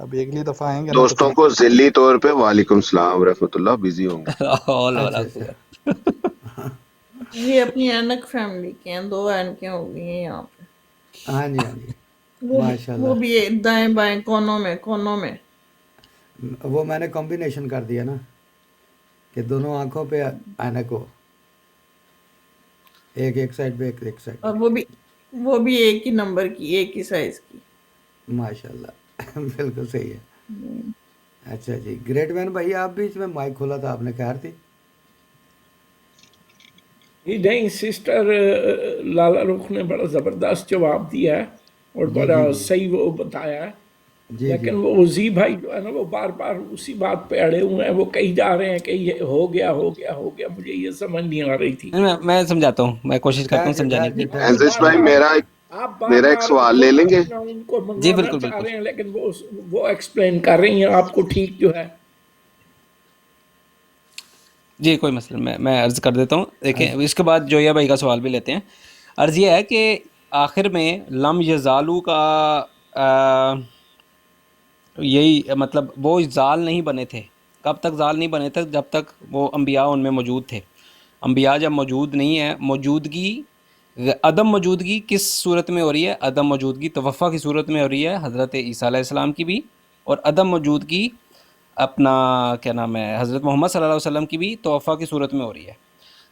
ابھی اگلی دفعہ آئیں گے نا تو دوستوں پھر کو ذلی طور پہ وعلیکم السلام ورحمۃ اللہ، بزی ہوں گے. all اچھا wala اچھا یہ اپنی اینک فیملی کے ہیں، 2 اینکیں ہو گئی ہیں یہاں پہ، ہاں جی ہاں جی ماشاء وہ اللہ. بھی دائیں بائیں کونوں میں. وہ میں نے کمبینیشن کر دیا نا کہ دونوں آنکھوں پہ اینک ہو، ایک سائڈ پہ ایک سائڈ پہ. اور وہ بھی ایک ہی نمبر کی، ایک ہی سائز کی. ماشاء اللہ بالکل صحیح ہے. اچھا جی گریٹ مین بھائی آپ بھی اس میں مائک کھولا تھا، آپ نے خیر تھی. جی نہیں، سسٹر لالا رخ نے بڑا زبردست جواب دیا ہے اور جی بڑا جی جی صحیح وہ بتایا ہے، جی جی لیکن وہ زی بھائی جو ہے نا وہ بار بار اسی بات پہ اڑے ہوئے ہیں، وہ کہیں جا رہے ہیں کہ یہ ہو گیا ہو گیا ہو گیا، مجھے یہ سمجھ نہیں آ رہی تھی. میں سمجھاتا ہوں، میں کوشش کرتا ہوں سمجھانے کی. ٹھہر آپ جی اینزش بار بھائی، بار آپ بار میرا ایک بار سوال وہ لے لیں گے. اپنا ان کو جی منوانا بالکل چاہ بالکل. رہے ہیں، لیکن وہ ایکسپلین کر رہی ہیں آپ کو ٹھیک جو ہے. جی کوئی مسئلہ، میں عرض کر دیتا ہوں. دیکھیں اچھا اس کے بعد جویا بھائی کا سوال بھی لیتے ہیں. عرض یہ ہے کہ آخر میں لم یزالو کا یہی مطلب وہ زال نہیں بنے تھے. کب تک زال نہیں بنے تھے؟ جب تک وہ انبیاء ان میں موجود تھے. انبیاء جب موجود نہیں ہیں، موجودگی عدم موجودگی کس صورت میں ہو رہی ہے؟ عدم موجودگی توفع کی صورت میں ہو رہی ہے، حضرت عیسیٰ علیہ السلام کی بھی، اور عدم موجودگی اپنا کیا نام ہے حضرت محمد صلی اللہ علیہ وسلم کی بھی توفع کی صورت میں ہو رہی ہے.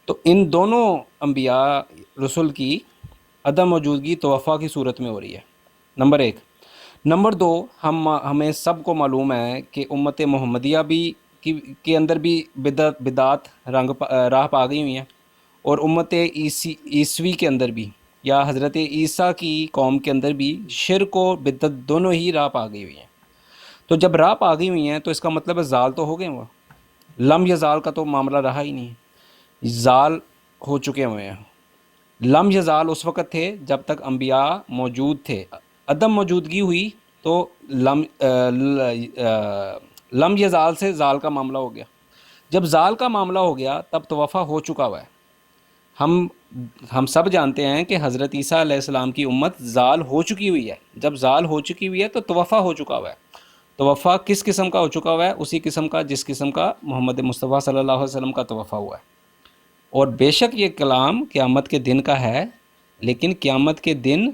تو ان دونوں انبیاء رسول کی عدم موجودگی توفع کی صورت میں ہو رہی ہے، نمبر 1. نمبر 2، ہمیں سب کو معلوم ہے کہ امت محمدیہ بھی کے اندر بھی بدعت راہ پا گئی ہوئی ہیں، اور امت عیسوی کے اندر بھی یا حضرت عیسیٰ کی قوم کے اندر بھی شرک و بدعت دونوں ہی راہ پا گئی ہوئی ہیں. تو جب راہ پا گئی ہوئی ہیں تو اس کا مطلب ہے زال تو ہو گئے وہ. لم یزال کا تو معاملہ رہا ہی نہیں، زال ہو چکے ہوئے ہیں. لم یزال اس وقت تھے جب تک انبیاء موجود تھے. عدم موجودگی ہوئی تو لم یزال سے زال کا معاملہ ہو گیا. جب زال کا معاملہ ہو گیا تب توفع ہو چکا ہوا ہے. ہم سب جانتے ہیں کہ حضرت عیسیٰ علیہ السلام کی امت زال ہو چکی ہوئی ہے. جب زال ہو چکی ہوئی ہے تو توفع ہو چکا ہوا ہے. توفع کس قسم کا ہو چکا ہوا ہے؟ اسی قسم کا جس قسم کا محمد مصطفیٰ صلی اللہ علیہ وسلم کا توفع ہوا ہے. اور بے شک یہ کلام قیامت کے دن کا ہے، لیکن قیامت کے دن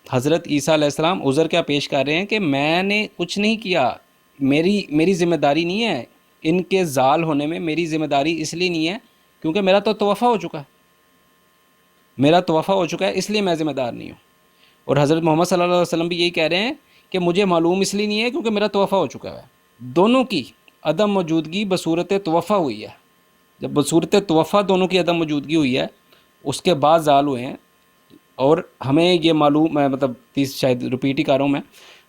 حضرت عیسیٰ علیہ السلام عذر کیا پیش کر رہے ہیں کہ میں نے کچھ نہیں کیا، میری ذمہ داری نہیں ہے ان کے زال ہونے میں. میری ذمہ داری اس لیے نہیں ہے کیونکہ میرا تو توفع ہو چکا ہے، میرا توفع ہو چکا ہے، اس لیے میں ذمہ دار نہیں ہوں. اور حضرت محمد صلی اللہ علیہ وسلم بھی یہی کہہ رہے ہیں کہ مجھے معلوم اس لیے نہیں ہے کیونکہ میرا توفع ہو چکا ہے. دونوں کی عدم موجودگی بصورت توفع ہوئی ہے. جب بصورت توفع دونوں کی عدم موجودگی ہوئی ہے اس کے بعد زال ہوئے ہیں. اور ہمیں یہ معلوم ہے، مطلب شاید ریپیٹ ہی کر رہا ہوں میں،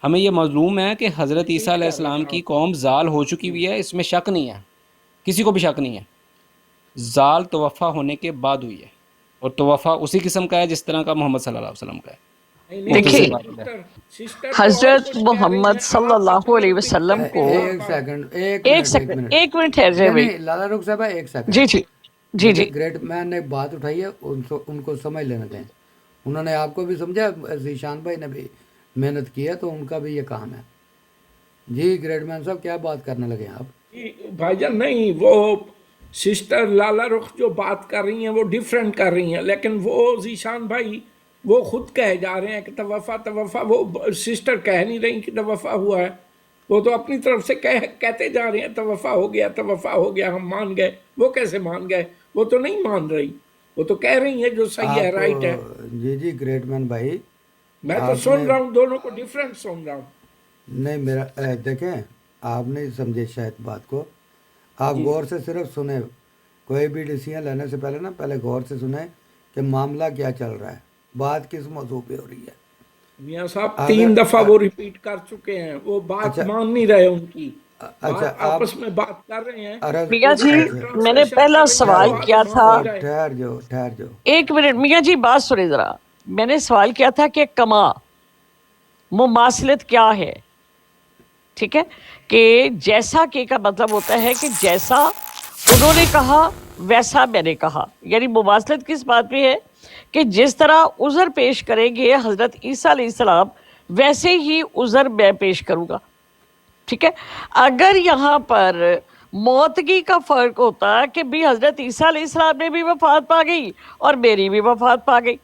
ہمیں یہ معلوم ہے کہ حضرت عیسیٰ علیہ السلام کی قوم زال ہو چکی ہوئی ہے، اس میں شک نہیں ہے، کسی کو بھی شک نہیں ہے. زال توفع ہونے کے بعد ہوئی ہے، اور توفع اسی قسم کا ہے جس طرح کا محمد صلی اللہ علیہ وسلم کا ہے. دیکھیے سسٹر تو اور حضرت کچھ کہہ رہی محمد ہیں، صلی آپ اللہ علیہ اپنے وسلم کو ایک سیکنڈ ایک ایک منٹ ایک سیکنڈ منٹ ایک منٹ ٹھہر جائے نہیں بھائی. نہیں لالا رخ صاحب ایک سیکنڈ. جی جی جی دیکھیں جی گریٹ مین نے ایک بات اٹھائی ہے، ان کو سمجھ لینا دیں. انہوں نے آپ کو بھی سمجھا، ذیشان بھائی نے بھی محنت کی ہے تو ان کا بھی یہ کام ہے. جی گریٹ مین صاحب کیا بات کرنے لگے ہیں آپ؟ بھائی جان نہیں، وہ سسٹر لالا رخ جو بات کر رہی ہیں وہ ڈیفرنٹ کر رہی ہیں، لیکن وہ ذیشان بھائی وہ خود کہے جا رہے ہیں کہ توفع، وہ سسٹر کہہ نہیں رہی کہ توفع ہوا ہے، وہ تو اپنی طرف سے کہتے جا رہے ہیں توفع ہو گیا، ہم مان گئے. وہ کیسے مان گئے؟ وہ تو نہیں مان رہی، وہ تو کہہ رہی ہیں جو صحیح ہے، آپ رائٹ ہے. جی جی گریٹ مین بھائی میں تو آپ سن نے رہا ہوں، دونوں کو ڈیفرنٹ سن رہا ہوں. نہیں میرا دیکھیں آپ نہیں سمجھے شاید بات کو. آپ غور سے صرف سنیں، کوئی بھی ڈیسیزن لینے سے پہلے پہلے غور سے سنیں کہ معاملہ کیا چل رہا ہے، بات کس موضوع پہ ہو رہی ہے. میاں صاحب اگر 3 دفعہ وہ ریپیٹ کر چکے ہیں، وہ بات اچھا مان نہیں رہے ان کی، اچھا آپ آپس میں بات کر رہے ہیں، عرض میاں وہ جی اچھا ڈفرینٹ میں نے ٹرانسلیشن پہلا کر رہی ہیں، سوال وہ کیا مان تھا. نہیں رہے. ٹھہر جاؤ. ایک منٹ میاں جی بات سنیں ذرا. میں نے سوال کیا تھا کہ کما مماثلت کیا ہے؟ ٹھیک ہے، کہ جیسا کہ کا مطلب ہوتا ہے کہ جیسا انہوں نے کہا ویسا میں نے کہا. یعنی مماثلت کس بات پہ ہے؟ کہ جس طرح عذر پیش کریں گے حضرت عیسیٰ علیہ السلام ویسے ہی عذر میں پیش کروں گا. ٹھیک ہے. اگر یہاں پر موتگی کا فرق ہوتا کہ بھی حضرت عیسیٰ علیہ السلام نے بھی وفات پا گئی اور میری بھی وفات پا گئی،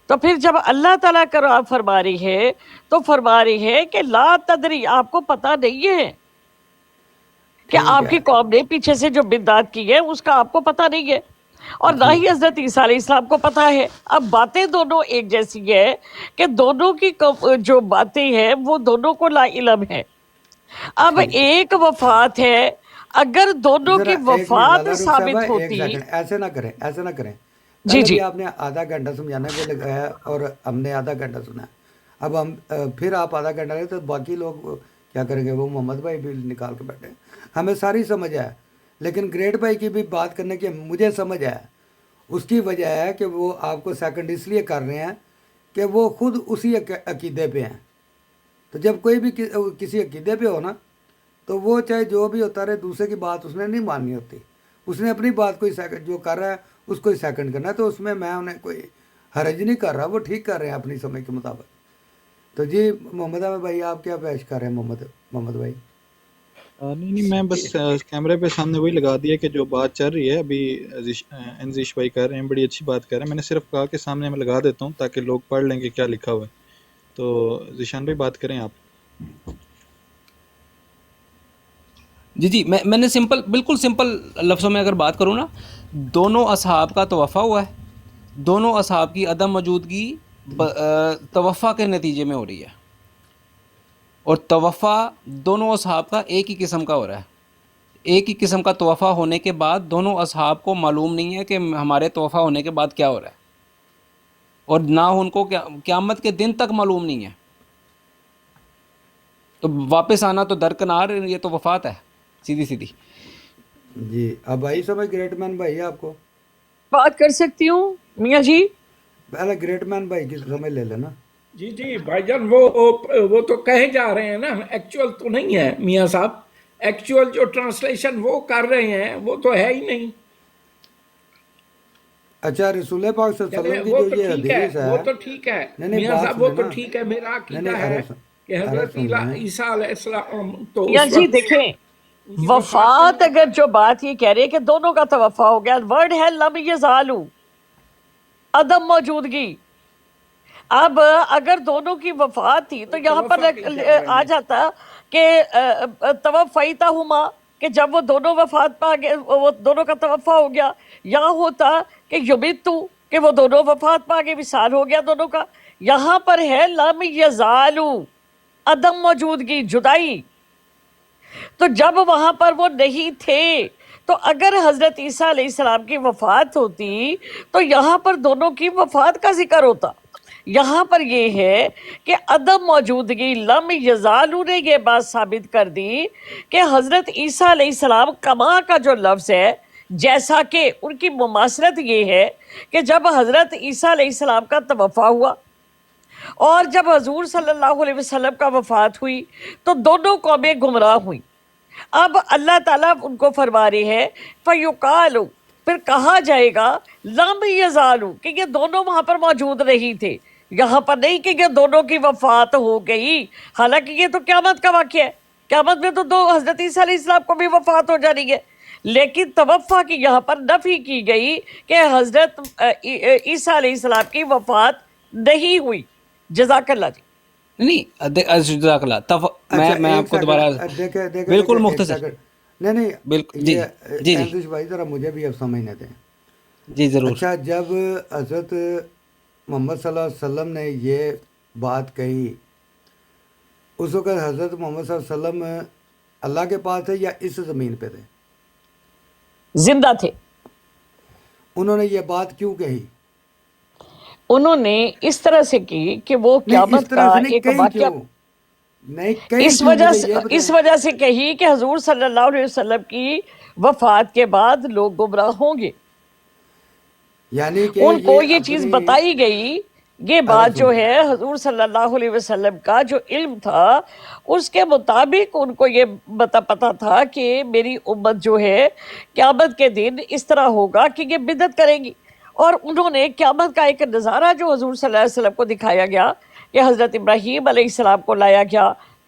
تو پھر جب اللہ تعالیٰ کا فرما رہی ہے تو فرما رہی ہے کہ لا تدری، آپ کو پتہ نہیں ہے کہ ٹھیک آپ ہے. کی قوم نے پیچھے سے جو بدعت کی ہے اس کا آپ کو پتہ نہیں ہے، اور نہ ٹھیک ہی حضرت عیسیٰ علیہ السلام کو پتہ ہے. اب باتیں دونوں ایک جیسی ہے کہ دونوں کی جو باتیں ہیں وہ دونوں کو لا علم ہے. اب ٹھیک ہے. ایک وفات ہے، اگر دونوں ذرا کی ایک منٹ وفات لالا رخ صاحبہ، ثابت ایک ہوتی. سیکنڈ، ایسے نہ کریں، ایسے نہ کریں. جی پہلے جی بھی آپ نے آدھا گھنٹہ سمجھانے پہ لگایا اور ہم نے آدھا گھنٹہ سنا. اب ہم پھر آپ آدھا گھنٹہ لیں تو باقی لوگ کیا کریں گے؟ وہ محمد بھائی بھی نکال کے بیٹھے. ہمیں ساری سمجھ ہے، لیکن گریٹ بھائی کی بھی بات کرنے کی مجھے سمجھ ہے. اس کی وجہ ہے کہ وہ آپ کو سیکنڈ اس لیے کر رہے ہیں کہ وہ خود اسی عقیدے پہ ہیں. تو جب کوئی بھی کسی عقیدے پہ ہو نا، تو وہ چاہے جو بھی ہوتا رہے، دوسرے کی بات اس نے نہیں ماننی ہوتی. اس نے اپنی بات کوئی سیکنڈ جو کر رہا ہے اس کو ہی سیکنڈ کرنا ہے. تو اس میں انہیں کوئی حرج نہیں کر رہا، وہ ٹھیک کر رہے ہیں اپنی سمجھ کے مطابق. تو جی محمد احمد بھائی آپ کیا پیش کر رہے ہیں؟ محمد بھائی. نہیں میں بس کیمرے پہ سامنے وہی لگا دیا کہ جو بات چل رہی ہے ابھی انزیش بھائی کر رہے ہیں، بڑی اچھی بات کر رہے ہیں. میں نے صرف کہا کہ سامنے میں لگا دیتا ہوں تاکہ لوگ پڑھ لیں کہ کیا لکھا ہوا ہے. تو ذیشان بھائی بات کریں آپ. جی میں نے بالکل سمپل لفظوں میں اگر بات کروں نا، دونوں اصحاب کا توفع ہوا ہے، دونوں اصحاب کی عدم موجودگی توفع کے نتیجے میں ہو رہی ہے، اور توفع دونوں اصحاب کا ایک ہی قسم کا ہو رہا ہے. ایک ہی قسم کا توفع ہونے کے بعد دونوں اصحاب کو معلوم نہیں ہے کہ ہمارے توفع ہونے کے بعد کیا ہو رہا ہے، اور نہ ان کو قیامت کے دن تک معلوم نہیں ہے. تو واپس آنا تو درکنار، یہ تو وفات ہے سیدھی سیدھی. جی اب آئی سمجھ گریٹ مین بھائی آپ کو؟ بات کر سکتی ہوں میاں جی؟ پہلے گریٹ مین بھائی کی سمجھ لے لینا. جی جی بھائی جان، وہ تو کہے جا رہے ہیں نا، ایکچوئل تو نہیں ہے میاں صاحب. ایکچوئل جو ٹرانسلیشن وہ کر رہے ہیں وہ تو ہے ہی نہیں. اچھا رسول پاک صلی اللہ علیہ چلے وسلم کی وہ جو تو یہ ٹھیک ہے، حدیث ہے، وہ تو ٹھیک ہے نہیں میاں بات صاحب، وہ سنیں تو نا. ٹھیک ہے. میرا نہیں عقیدہ ہے کہ عرب حضرت سن لیں. عیسیٰ علیہ السلام تو میاں اس جی وقت دیکھیں، ان کی وفات نہیں. اگر جو بات یہ کہہ رہے کہ دونوں کا توفع ہو گیا، ورڈ ہے لم یزالو، عدم موجودگی. اب اگر دونوں کی وفات تھی تو یہاں پر توفع کی کر رہے آ ہیں. جاتا کہ توفیتہما، کہ جب وہ دونوں وفات پا گئے، وہ دونوں کا توفع ہو گیا. یہاں ہوتا کہ یبتو، کہ وہ دونوں وفات پا گئے، وصال ہو گیا دونوں کا. یہاں پر ہے لم یزالو، عدم موجودگی، جدائی. تو جب وہاں پر وہ نہیں تھے، تو اگر حضرت عیسیٰ علیہ السلام کی وفات ہوتی تو یہاں پر دونوں کی وفات کا ذکر ہوتا. یہاں پر یہ ہے کہ عدم موجودگی، لم یزالو نے یہ بات ثابت کر دی کہ حضرت عیسیٰ علیہ السلام کما کا جو لفظ ہے، جیسا کہ ان کی مماثلت یہ ہے کہ جب حضرت عیسیٰ علیہ السلام کا توفع ہوا اور جب حضور صلی اللہ علیہ وسلم کا وفات ہوئی تو دونوں قومیں گمراہ ہوئیں. اب اللہ تعالیٰ ان کو فرما رہی ہے فَيُقَالُ، پھر کہا جائے گا لم یزالو، کہ یہ دونوں وہاں پر موجود نہیں تھے. یہاں پر نہیں کہ یہ دونوں کی وفات ہو گئی، حالانکہ یہ تو قیامت کا واقعہ ہے. قیامت میں تو دو حضرت عیسیٰ علیہ السلام کو بھی وفات ہو جانی ہے، لیکن توفع کی یہاں پر نفی کی گئی کہ حضرت عیسیٰ علیہ السلام کی وفات نہیں ہوئی. جزاک اللہ جی. نہیں جزاک اللہ. اچھا میں ایک آپ کو دوبارہ سیکنڈ، دیکھیں بالکل ایک مختصر. سیکنڈ. نہیں بالکل جی یہ جی جی انزش بھائی ذرا مجھے بھی اب سمجھنے دیں. جی ضرور. اچھا جب حضرت محمد صلی اللہ علیہ وسلم نے یہ بات کہی، اس وقت حضرت محمد صلی اللہ علیہ وسلم اللہ کے پاس تھے یا اس زمین پہ تھے؟ زندہ تھے. انہوں نے یہ بات کیوں کہی؟ انہوں نے اس طرح سے کی کہ وہ نہیں اس قیامت طرح کا سے نہیں ایک کہی واقعہ، کیوں؟ نہیں کہی کیوں مجھے یہ اس بتائیں. وجہ سے کہی کہ حضور صلی اللہ علیہ وسلم کی وفات کے بعد لوگ گمراہ ہوں گے. یعنی کہ ان کو یہ چیز اپنی بتائی گئی. یہ عرب بات جو سنیں. ہے حضور صلی اللہ علیہ وسلم کا جو علم تھا اس کے مطابق ان کو یہ پتا تھا کہ میری امت جو ہے قیامت کے دن اس طرح ہوگا کہ یہ بدعت کریں گی. اور انہوں نے قیامت کا ایک نظارہ جو حضور صلی اللہ علیہ وسلم کو دکھایا گیا کہ حضرت ابراہیم علیہ السلام کو لایا گیا،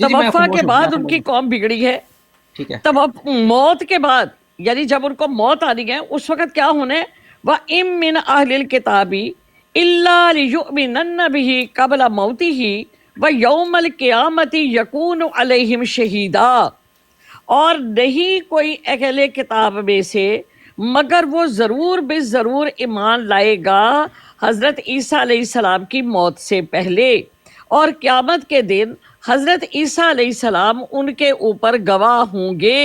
جی جی میں توفع خاموش کے ہوں، بعد میں ان خاموش کی ہوں۔ قوم بگڑی ہے، ٹھیک ہے، موت کے بعد یعنی جب ان کو موت آنی ہے اس وقت کیا ہونے، وَإِن مِّنْ أَهْلِ الْكِتَابِ إِلَّا لِيُؤْمِنَنَّ بِهِ قَبْلَ مَوْتِهِ وَيَوْمَ الْقِيَامَةِ يَكُونُ عَلَيْهِمْ شَهِيدًا، اور نہیں کوئی اہل کتاب میں سے مگر وہ ضرور بے ضرور ایمان لائے گا حضرت عیسیٰ علیہ السلام کی موت سے پہلے، اور قیامت کے دن حضرت عیسیٰ علیہ السلام ان کے اوپر گواہ ہوں گے۔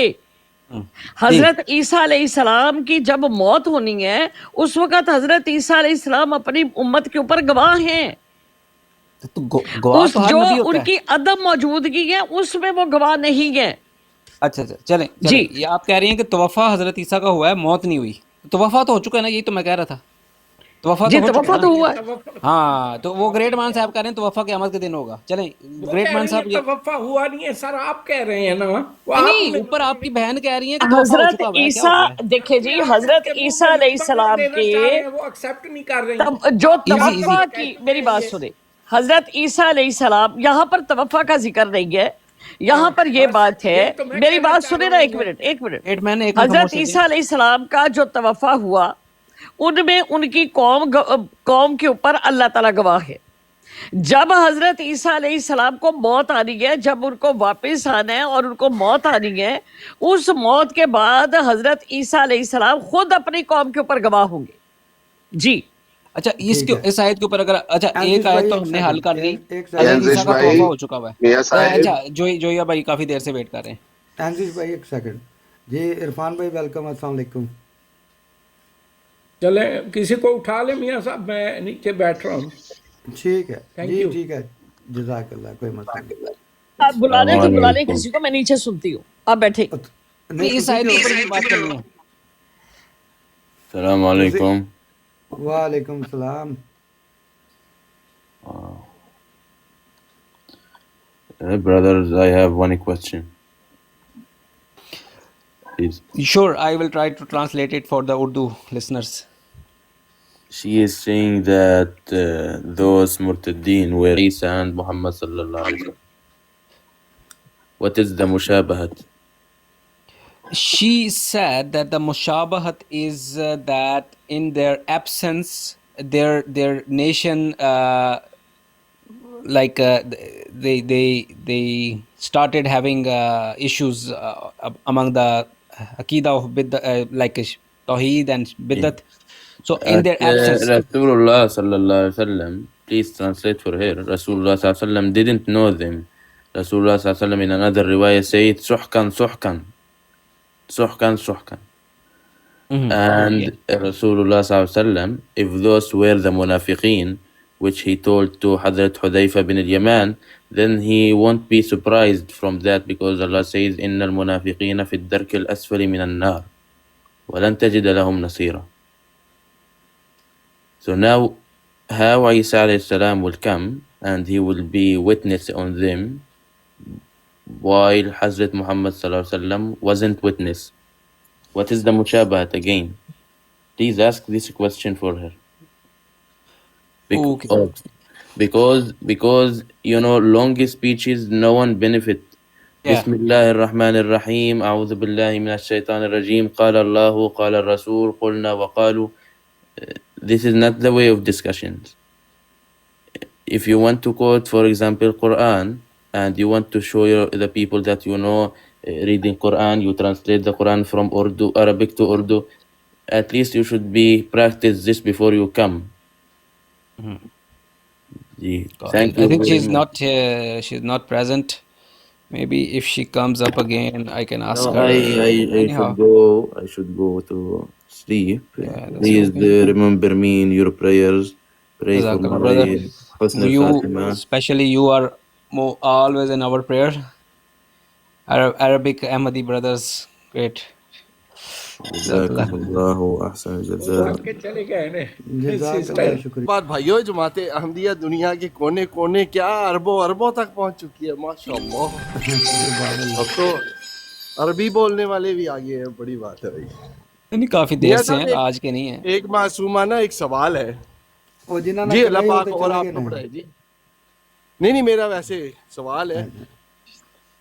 جی حضرت عیسیٰ علیہ السلام کی جب موت ہونی ہے اس وقت حضرت عیسیٰ علیہ السلام اپنی امت کے اوپر گواہ ہیں، تو گواہ تو ہر جو نبی ہوتا ان ہے۔ کی عدم موجودگی ہے اس میں وہ گواہ نہیں ہے۔ اچھا اچھا، چلیں چلیں، جی یہ آپ کہہ رہی ہیں کہ توفع حضرت عیسیٰ کا ہوا ہے، موت نہیں ہوئی، توفع تو ہو چکا ہے نا، یہی تو میں کہہ رہا تھا، توفع تو جی ہو چکا توفع ہے تو نا۔ ہوا ہے۔ ہاں تو وہ گریٹ مان صاحب کہہ رہے ہیں توفع قیامت کے دن ہوگا، چلیں وہ گریٹ کہہ مان رہی ہیں صاحب یہ توفع ہوا نہیں ہے سر، آپ کہہ رہے ہیں نا، وہ نہیں آپ نہیں، میں اوپر آپ کی بہن کہہ رہی ہیں کہ توفع ہو حضرت چکا ہوا ہے، کیا عیسیٰ ہو گیا ہے؟ دیکھیں جی، آپ ان حضرت کے منہ عیسیٰ میں علیہ مستقبل السلام دینا کے چاہ رہے ہیں، وہ ایکسیپٹ نہیں کر رہی ہیں۔ جو ایزی ایزی، توفع کہہ کی، چکے میری ہیں بات یہ۔ سنیں، حضرت عیسیٰ علیہ السلام، یہاں پر توفع کا ذکر نہیں ہے، یہاں پر یہ بس بات ہے، یہی تو میں میری کہنا بات چاہ سنیں رہا نا، ہوں۔ ایک منٹ۔ ایٹ مین ایک منٹ حضرت خاموش ہو جائیں۔ عیسیٰ علیہ السلام کا جو توفع ہوا ان میں ان کی قوم کے اوپر اللہ تعالیٰ گواہ ہے۔ جب حضرت عیسیٰ علیہ السلام کو موت آنی ہے، جب ان کو واپس آنا ہے اور ان کو موت آنی ہے، اس موت کے بعد حضرت عیسیٰ علیہ السلام خود اپنی قوم کے اوپر گواہ ہوں گے۔ جی اچھا ٹھیک ہے اس آیت کے اوپر اگر اچھا ایک اینزش آیت بھائی تو ایک ہم نے حل سیکنڈ، کر لی، ایک حضرت سیکنڈ، عیسیٰ ینزش کا بھائی، توفع ہو چکا ہوا میاں ہے۔ صاحب، اچھا جویا بھائی کافی دیر سے ویٹ کر رہے ہیں۔ اینزش بھائی ایک سیکنڈ، جی عرفان بھائی ویلکم، السلام علیکم۔ چلیں کسی کو اٹھا لیں میاں صاحب، میں نیچے بیٹھ رہا ہوں۔ ٹھیک ہے تھینک جی، یو۔ ٹھیک ہے، جزاک اللہ، کوئی مسئلہ نہیں۔ آپ بلا السلام لیں تو بلا لیں علیکم۔ کسی کو، میں نیچے سنتی ہوں، آپ بیٹھیں۔ نہیں اس تسی آیت کے کیوں، اوپر بھی بات کرنی ہے۔ السلام تسی، علیکم۔ وعلیکم السلام۔ Brothers, I have one question. Please. Sure, I will try to translate it for the Urdu listeners. She is saying that those murtaddeen were Isa and Muhammad sallallahu alaihi wasallam. What is the mushabahat? She said that the mushabahat is that in their absence, their nation like they started having issues among the aqidah of like tawheed and biddat. So in their absence, Rasulullah sallallahu alaihi wasallam, please translate for her. Rasulullah sallallahu alaihi wasallam didn't know them. Rasulullah sallallahu alaihi wasallam in another riwayah said suhkan suhkan, suhkan suhkan. And Rasulullah sallallahu alaihi wasallam, if those were the munafiqeen, which he told to Hazrat Hudayfa bin al-Yaman, then he won't be surprised from that, because Allah says, إِنَّ الْمُنَافِقِينَ فِي الدَّرْكِ الْأَسْفَلِ مِنَ النَّارِ وَلَن تَجِدَ لَهُمْ نَصِيرًا. So now, how Isa alayhi salam will come and he will be witness on them, while Hazrat Muhammad sallallahu alaihi wasallam wasn't witness? What is the mushabahat again? Please ask this question for her. okay. Because you know, long speeches no one benefit. Yeah. Bismillah ar-Rahman ar-Rahim, A'udhu billahi minash shaitan ar-Rajim, Qala Allahu, Qala Rasul, Qulna wa qalu. This is not the way of discussions. If you want to quote, for example, Quran, and you want to show the people that you know reading Quran, you translate the Quran from Arabic to Urdu, at least you should be practice this before you come. Thank you I think very much. she's not present. Maybe if she comes up again, I can ask No, her. I Anyhow, should go to sleep. yeah, that's Please okay. remember me in your prayers. Pray for Jazakallah, brother. my Husn You, al-Khatimah. especially you, are always in our prayer. Arabic Ahmadi brothers, great. Jazakallah. Jazakumullahu ahsan وہ jazaa. بھاگ کے چلے گئے نا جزاک sister. اللہ، شکریہ۔ بات بھائیو، جماعت احمدیہ دنیا کے کونے کونے کیا اربوں اربوں تک پہنچ چکی ہے، ماشاءاللہ۔ اب تو عربی بولنے والے بھی آگے ہیں، بڑی بات ہے بھائی۔ نہیں کافی دیر میاں سے ہیں، صاحب آج کے نہیں ہیں۔ ایک معصومانہ ایک سوال ہے وہ جنہوں نے جی، چلے اللہ ہی وہ پاک تو اور چلے آپ گئے کو نا۔ پڑھائے جی۔ نہیں میرا ویسے سوال ہے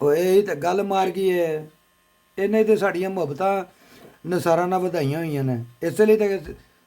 ਉਹ ਇਹ ਤਾਂ ਗੱਲ ਮਾਰ ਗਈ ਹੈ, ਇਹਨੇ ਤੇ ਸਾਡੀਆਂ ਮੁਹੱਬਤਾਂ ਨਸਾਰਾ ਨਾਲ ਵਧਾਈਆਂ ਹੋਈਆਂ ਨੇ। ਇਸੇ ਲਈ ਤਾਂ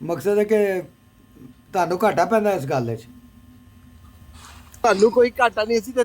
ਮਕਸਦ ਹੈ ਕਿ ਤੁਹਾਨੂੰ ਘਾਟਾ ਪੈਂਦਾ ਇਸ ਗੱਲ 'ਚ। ਤੁਹਾਨੂੰ ਕੋਈ ਘਾਟਾ ਨਹੀਂ, ਅਸੀਂ ਤੇ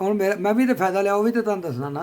ਹੁਣ ਮੈਂ ਵੀ ਤੇ ਫਾਇਦਾ ਲਿਆ, ਉਹ ਵੀ ਤੇ ਤੁਹਾਨੂੰ ਦੱਸਣਾ ਨਾ।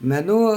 ਮੈਨੂੰ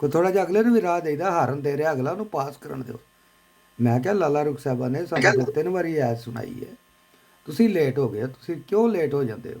ਕੋਈ ਥੋੜਾ ਜਿਹਾ ਅਗਲੇ ਨੂੰ ਵੀ ਰਾਹ ਦੇਈਦਾ ਹਾਰਨ ਦੇ ਰਿਹਾ ਅਗਲਾ ਉਹਨੂੰ ਪਾਸ ਕਰਨ ਦਿਓ। ਮੈਂ ਕਿਹਾ ਲਾਲਾ ਰੁਖ ਸਾਹਿਬਾ ਨੇ ਸਾਨੂੰ ਤਾਂ 3 ਵਾਰੀ ਐਸ ਸੁਣਾਈ ਹੈ, ਤੁਸੀਂ ਲੇਟ ਹੋ ਗਏ, ਤੁਸੀਂ ਕਿਉਂ ਲੇਟ ਹੋ ਜਾਂਦੇ ਹੋ?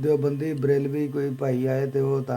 ਦਿਓਬੰਦੀ ਬਰੇਲਵੀ ਕੋਈ ਭਾਈ ਆਏ ਤੇ ਉਹ ਤਾਂ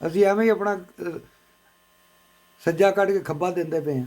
ਅਸੀਂ ਐਵੇਂ ਹੀ ਆਪਣਾ ਸੱਜਾ ਕੱਢ ਕੇ ਖੱਬਾ ਦਿੰਦੇ ਪਏ ਹਾਂ।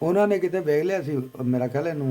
ਉਹਨਾਂ ਨੇ ਕਿਤੇ ਵੇਖ ਲਿਆ ਸੀ ਮੇਰਾ ਖਿਆਲ ਇਹਨੂੰ।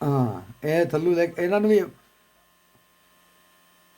ਹਾਂ ਇਹ ਥੱਲੂ ਲੈ ਇਹਨਾਂ ਨੂੰ ਵੀ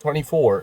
24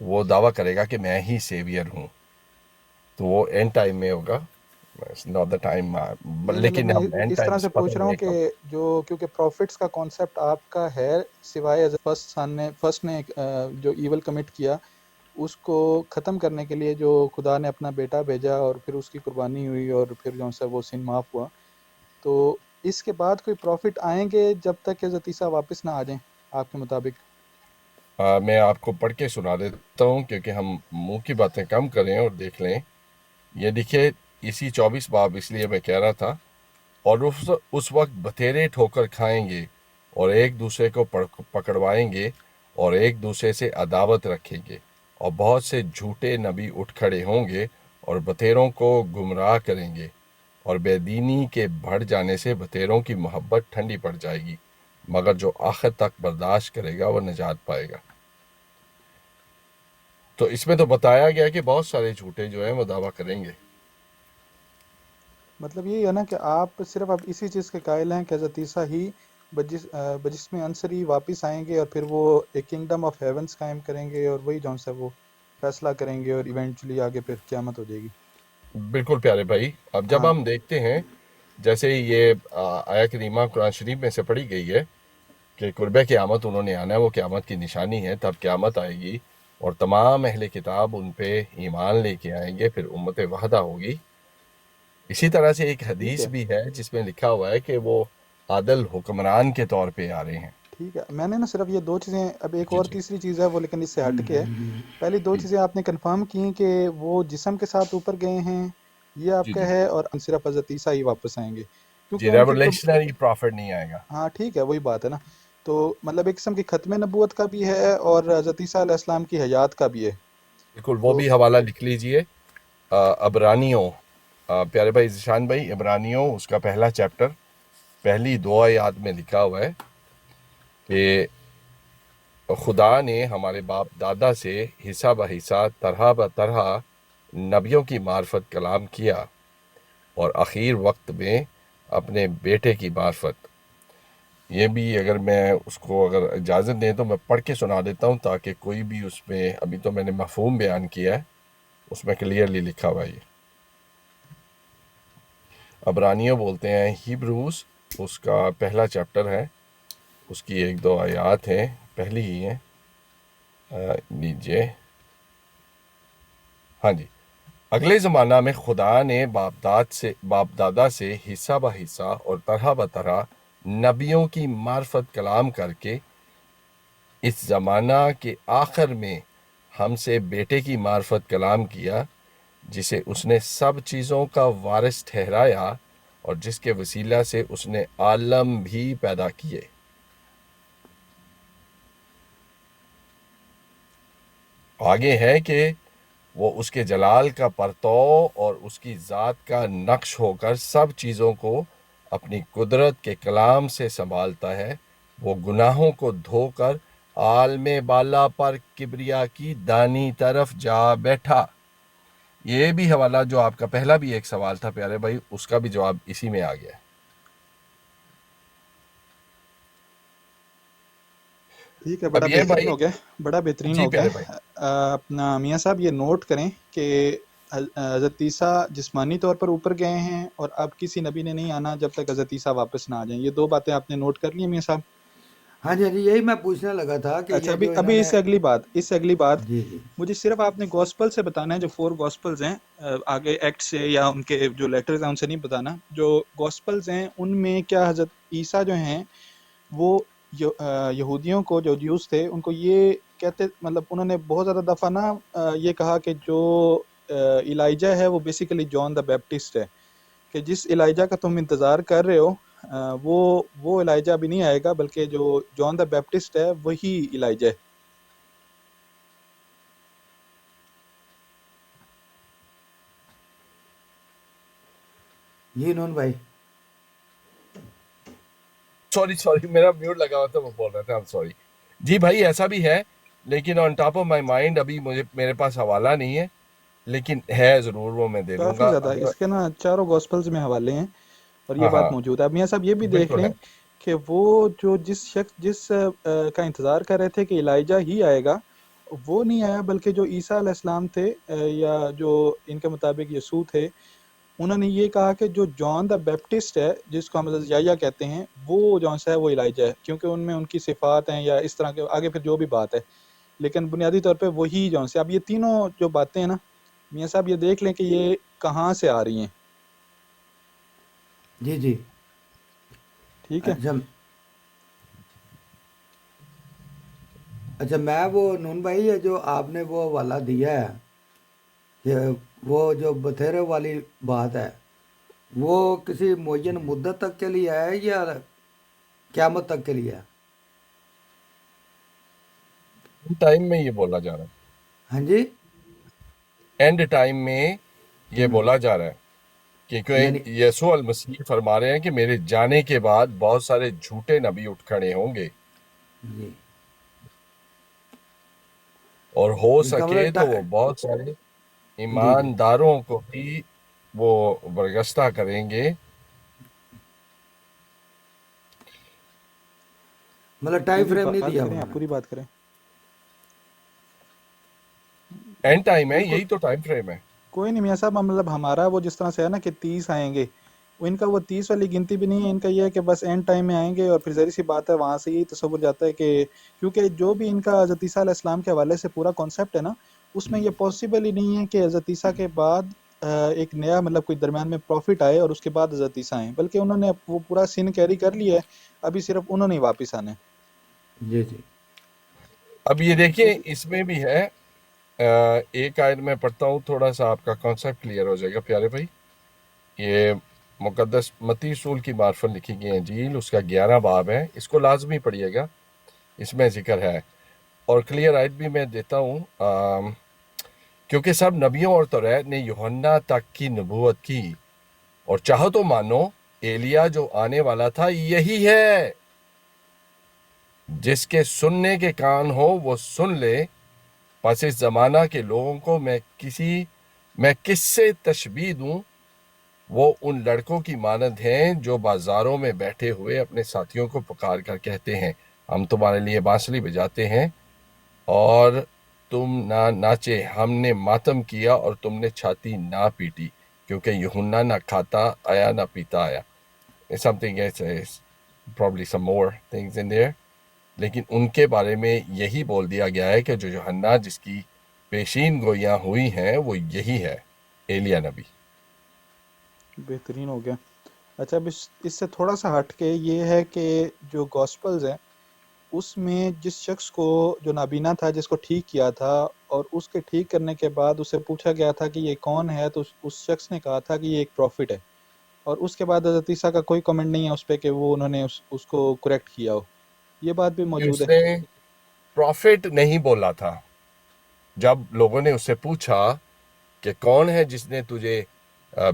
وہ دعویٰ کرے گا کہ میں ہی سیویئر ہوں، تو وہ اینڈ ٹائم میں ہوگا، ناٹ دا ٹائم، نہیں مطلب لیکن میں ہم اینڈ اس طرح ٹائمس سے پتہ پوچھ رہا ہوں نہیں کہ کب۔ جو کیونکہ پروفٹس کا کانسیپٹ آپ کا ہے، سوائے فرسٹ نے جو ایول کمٹ کیا اس کو ختم کرنے کے لیے جو خدا نے اپنا بیٹا بھیجا اور پھر اس کی قربانی ہوئی اور پھر جو سا وہ سن معاف ہوا، تو اس کے بعد کوئی پروفٹ آئیں گے جب تک کہ حضرت عیسیٰ واپس نہ آ جائیں آپ کے مطابق؟ میں آپ کو پڑھ کے سنا دیتا ہوں کیونکہ ہم منہ کی باتیں کم کریں اور دیکھ لیں۔ یہ دیکھیے اسی 24 باب، اس لیے میں کہہ رہا تھا، اور اس وقت بتھیرے ٹھوکر کھائیں گے اور ایک دوسرے کو پکڑوائیں گے اور ایک دوسرے سے عداوت رکھیں گے، اور بہت سے جھوٹے نبی اٹھ کھڑے ہوں گے اور بتھیروں کو گمراہ کریں گے، اور بے دینی کے بڑھ جانے سے بتھیروں کی محبت ٹھنڈی پڑ جائے گی، مگر جو آخر تک برداشت کرے گا وہ نجات پائے گا۔ تو اس میں تو بتایا گیا کہ بہت سارے جھوٹے جو ہیں وہ دعویٰ کریں گے۔ مطلب یہ ہے نا کہ آپ صرف اب اسی چیز کے قائل ہیں کہ حضرت عیسیٰ ہی بجسم عنصری واپس آئیں گے اور پھر وہ ایک کنگڈم آف ہیونس قائم کریں گے اور وہی جون سا وہ فیصلہ کریں گے اور ایونچولی آگے پھر قیامت ہو جائے گی۔ بالکل پیارے بھائی، اب جب ہاں ہم دیکھتے ہیں جیسے یہ آیہ کریمہ قرآن شریف میں سے پڑھی گئی ہے کہ قرب قیامت انہوں نے آنا ہے، وہ قیامت کی نشانی ہے، تب قیامت آئے گی اور تمام اہل کتاب ان پہ ایمان لے کے آئیں گے، پھر امت وحدہ ہوگی۔ اسی طرح سے ایک ٹھیک حدیث ہے بھی ہے جس میں لکھا ہوا ہے کہ وہ عادل حکمران کے طور پہ آ رہے ہیں۔ ٹھیک ہے، میں نے نا صرف یہ دو چیزیں، اب ایک جی اور جی تیسری چیز ہے وہ لیکن اس سے ہٹ کے ہے۔ پہلی دو چیزیں آپ نے کنفرم کی کہ وہ جسم کے ساتھ اوپر گئے ہیں، یہ آپ جی کا جی ہے، اور صرف حضرت عیسیٰ ہی واپس آئیں گے کیونکہ جی، ان کی ریولیشنری پرافٹ نہیں آئے گا۔ ہاں ٹھیک ہے، وہی بات ہے نا۔ تو مطلب ایک قسم کی ختم نبوت کا بھی ہے اور حضرت عیسیٰ علیہ السلام کی حیات کا بھی ہے۔ بالکل، وہ تو بھی حوالہ لکھ لیجئے، عبرانیوں، پیارے بھائی ذیشان بھائی، عبرانیوں اس کا پہلا چیپٹر، پہلی 2 آیات میں لکھا ہوا ہے کہ خدا نے ہمارے باپ دادا سے حصہ بہ حصہ طرح بہ طرح نبیوں کی معرفت کلام کیا، اور اخیر وقت میں اپنے بیٹے کی معرفت۔ یہ بھی اگر میں اس کو اگر اجازت دیں تو میں پڑھ کے سنا دیتا ہوں تاکہ کوئی بھی اس میں، ابھی تو میں نے مفہوم بیان کیا ہے، اس میں کلیئرلی لکھا ہوا ہے۔ یہ عبرانیوں بولتے ہیں ہیبروز، اس کا پہلا چیپٹر ہے، اس کی 1-2 آیات ہیں، پہلی ہی ہیں، لیجئے، ہاں جی۔ اگلے زمانہ میں خدا نے باپ دادا سے حصہ بہ حصہ اور طرح بہ طرح نبیوں کی معرفت کلام کر کے اس زمانہ کے آخر میں ہم سے بیٹے کی معرفت کلام کیا، جسے اس نے سب چیزوں کا وارث ٹھہرایا اور جس کے وسیلہ سے اس نے عالم بھی پیدا کیے۔ آگے ہے کہ وہ اس کے جلال کا پرتو اور اس کی ذات کا نقش ہو کر سب چیزوں کو اپنی قدرت کے کلام سے سنبھالتا ہے، وہ گناہوں کو دھو کر عالم بالا پر کبریا کی دانی طرف جا بیٹھا۔ یہ بھی حوالہ جو آپ کا پہلا بھی ایک سوال تھا پیارے بھائی، اس کا بھی جواب اسی میں آ گیا ہے۔ ٹھیک ہے، بڑا اب یہ بہترین بھائی، ہو گیا، بڑا بہترین جی ہو گیا۔ پیارے بھائی، اپنا میاں صاحب یہ نوٹ کریں کہ حضرت عیسیٰ جسمانی طور پر اوپر گئے ہیں اور اب کسی نبی نے نہیں آنا جب تک حضرت عیسیٰ واپس نہ آ جائیں۔ یہ 2 باتیں آپ نے نوٹ کر لی ہیں میاں صاحب؟ ہاں جی ہاں جی، یہی میں پوچھنے لگا تھا کہ اچھا، یہ جو انہوں ابھی نے، اس سے اگلی بات جی جی مجھے صرف آپ نے گوسپل سے بتانا ہے، جو 4 گوسپلز ہیں، آگے ایکٹ سے یا ان کے جو لیٹرز ہیں ان سے نہیں بتانا۔ جو گوسپلز ہیں ان میں کیا حضرت عیسیٰ جو ہیں وہ یہودیوں کو، جو جیوز تھے، ان کو یہ کہتے، مطلب انہوں نے بہت زیادہ دفعہ نا یہ کہا کہ جو ایلائجہ ہے وہ بیسیکلی جان دا بیپٹسٹ ہے، کہ جس ایلائجہ کا تم انتظار کر رہے ہو وہ ایلائجہ بھی نہیں آئے گا، بلکہ جو جان دا بیپٹسٹ ہے وہی ایلائجہ ہے۔ جی نون بھائی، سوری میرا میوٹ لگا ہوا تھا، وہ بول رہا تھا، سوری جی بھائی، ایسا بھی ہے، لیکن on top of my mind ابھی میرے پاس حوالہ نہیں ہے، لیکن ہے ضرور، وہ میں دے دوں کافی گا زیادہ اگر، اس کے نا 4 گوسپلز میں حوالے ہیں اور یہ ہاں بات ہاں موجود ہے۔ اب میاں صاحب یہ بھی دیکھ بالکل لیں ہے۔ کہ وہ جو جس شخص کا انتظار کر رہے تھے کہ ایلائجہ ہی آئے گا، وہ نہیں آیا، بلکہ جو عیسیٰ علیہ السلام تھے یا جو ان کے مطابق یسوع تھے، انہوں نے یہ کہا کہ جو جان دا بیپٹسٹ ہے، جس کو ہم حضرت یحییٰ کہتے ہیں، وہ جو ہے وہ الائجہ ہے، کیونکہ ان میں ان کی صفات ہیں یا اس طرح کے آگے پھر جو بھی بات ہے، لیکن بنیادی طور پہ وہی جو ہے اب یہ تینوں جو باتیں ہیں نا میاں صاحب، یہ دیکھ لیں کہ یہ کہاں سے آ رہی ہیں. جی جی. ٹھیک ہے. اچھا میں وہ نون بھائی ہے جو آپ نے وہ حوالہ دیا ہے کہ وہ جو بتھیرے والی بات ہے وہ کسی معین مدت تک کے لیے ہے یا قیامت تک کے لیے ہے؟ ٹائم میں یہ بولا جا رہا ہے. ہاں جی. اینڈ ٹائم میں یہ بولا جا رہا ہے یعنی کیونکہ یسوع المسیح فرما رہے ہیں کہ میرے جانے کے بعد بہت سارے جھوٹے نبی اٹھ کھڑے ہوں گے، جی اور ہو اس کا سکے تو وہ مطلب بہت سارے جی جی ایمانداروں کو بھی وہ برگشتہ کریں گے. مطلب ٹائم فریم نہیں بات دیا کریں، انہوں آپ نے. پوری بات کریں. اینڈ ٹائم ہے، بالکل یہی تو ٹائم فریم ہے. کوئی نہیں میاں صاحب، مطلب ہمارا وہ جس طرح سے ہے نا کہ 30 آئیں گے، وہ ان کا وہ 30 والی گنتی بھی نہیں ہے، ان کا یہ ہے کہ بس اینڈ ٹائم میں آئیں گے. اور پھر ظاہر سی بات ہے وہاں سے یہی تصور جاتا ہے کہ کیونکہ جو بھی ان کا حضرت عیسیٰ علیہ السلام کے حوالے سے پورا کانسیپٹ ہے نا، اس میں یہ پاسبل ہی نہیں ہے کہ حضرت عیسیٰ کے بعد ایک نیا مطلب کوئی درمیان میں پروفٹ آئے اور اس کے بعد حضرت عیسیٰ آئیں، بلکہ انہوں نے وہ پورا سین کیری کر لیا ہے، ابھی صرف انہوں نے ہی واپس آنا ہے. جی جی. اب یہ دیکھیں اس میں بھی ہے، ایک آیت میں پڑھتا ہوں، تھوڑا سا آپ کا کانسیپٹ کلیئر ہو جائے گا پیارے بھائی. یہ مقدس متی رسول کی معرفت لکھی گئی انجیل، اس کا 11 باب ہے، اس کو لازمی پڑھیے گا، اس میں ذکر ہے. اور کلیئر آیت بھی میں دیتا ہوں، کیونکہ سب نبیوں اور توریت نے یوحنا تک کی نبوت کی، اور چاہو تو مانو ایلیا جو آنے والا تھا یہی ہے. جس کے سننے کے کان ہو وہ سن لے. پس اس زمانہ کے لوگوں کو میں کس سے تشبیہ دوں؟ وہ ان لڑکوں کی مانند ہیں جو بازاروں میں بیٹھے ہوئے اپنے ساتھیوں کو پکار کر کہتے ہیں، ہم تمہارے لیے بانسری بجاتے ہیں اور تم نہ ناچے، ہم نے ماتم کیا اور تم نے چھاتی نہ پیٹی، کیونکہ یوحنا نہ کھاتا آیا نہ پیتا آیا. Something else, probably some more things in there. لیکن ان کے بارے میں یہی بول دیا گیا ہے کہ جو یوحنا جس کی پیشین گوئیاں ہوئی ہیں وہ یہی ہے، ایلیا نبی. بہترین ہو گیا. اچھا اب اس سے تھوڑا سا ہٹ کے یہ ہے کہ جو گاسپلز ہیں اس میں جس شخص کو جو نابینا تھا جس کو ٹھیک کیا تھا، اور اس کے ٹھیک کرنے کے بعد اسے پوچھا گیا تھا کہ یہ کون ہے، تو اس شخص نے کہا تھا کہ یہ ایک پروفٹ ہے، اور اس کے بعد حضرت عیسیٰ کا کوئی کمنٹ نہیں ہے اس پہ کہ وہ انہوں نے اس کو کریکٹ کیا ہو. یہ بات بھی کہ موجود اس ہے. نے پروفٹ نہیں بولا تھا. جب لوگوں نے اس سے پوچھا کہ کون ہے جس نے تجھے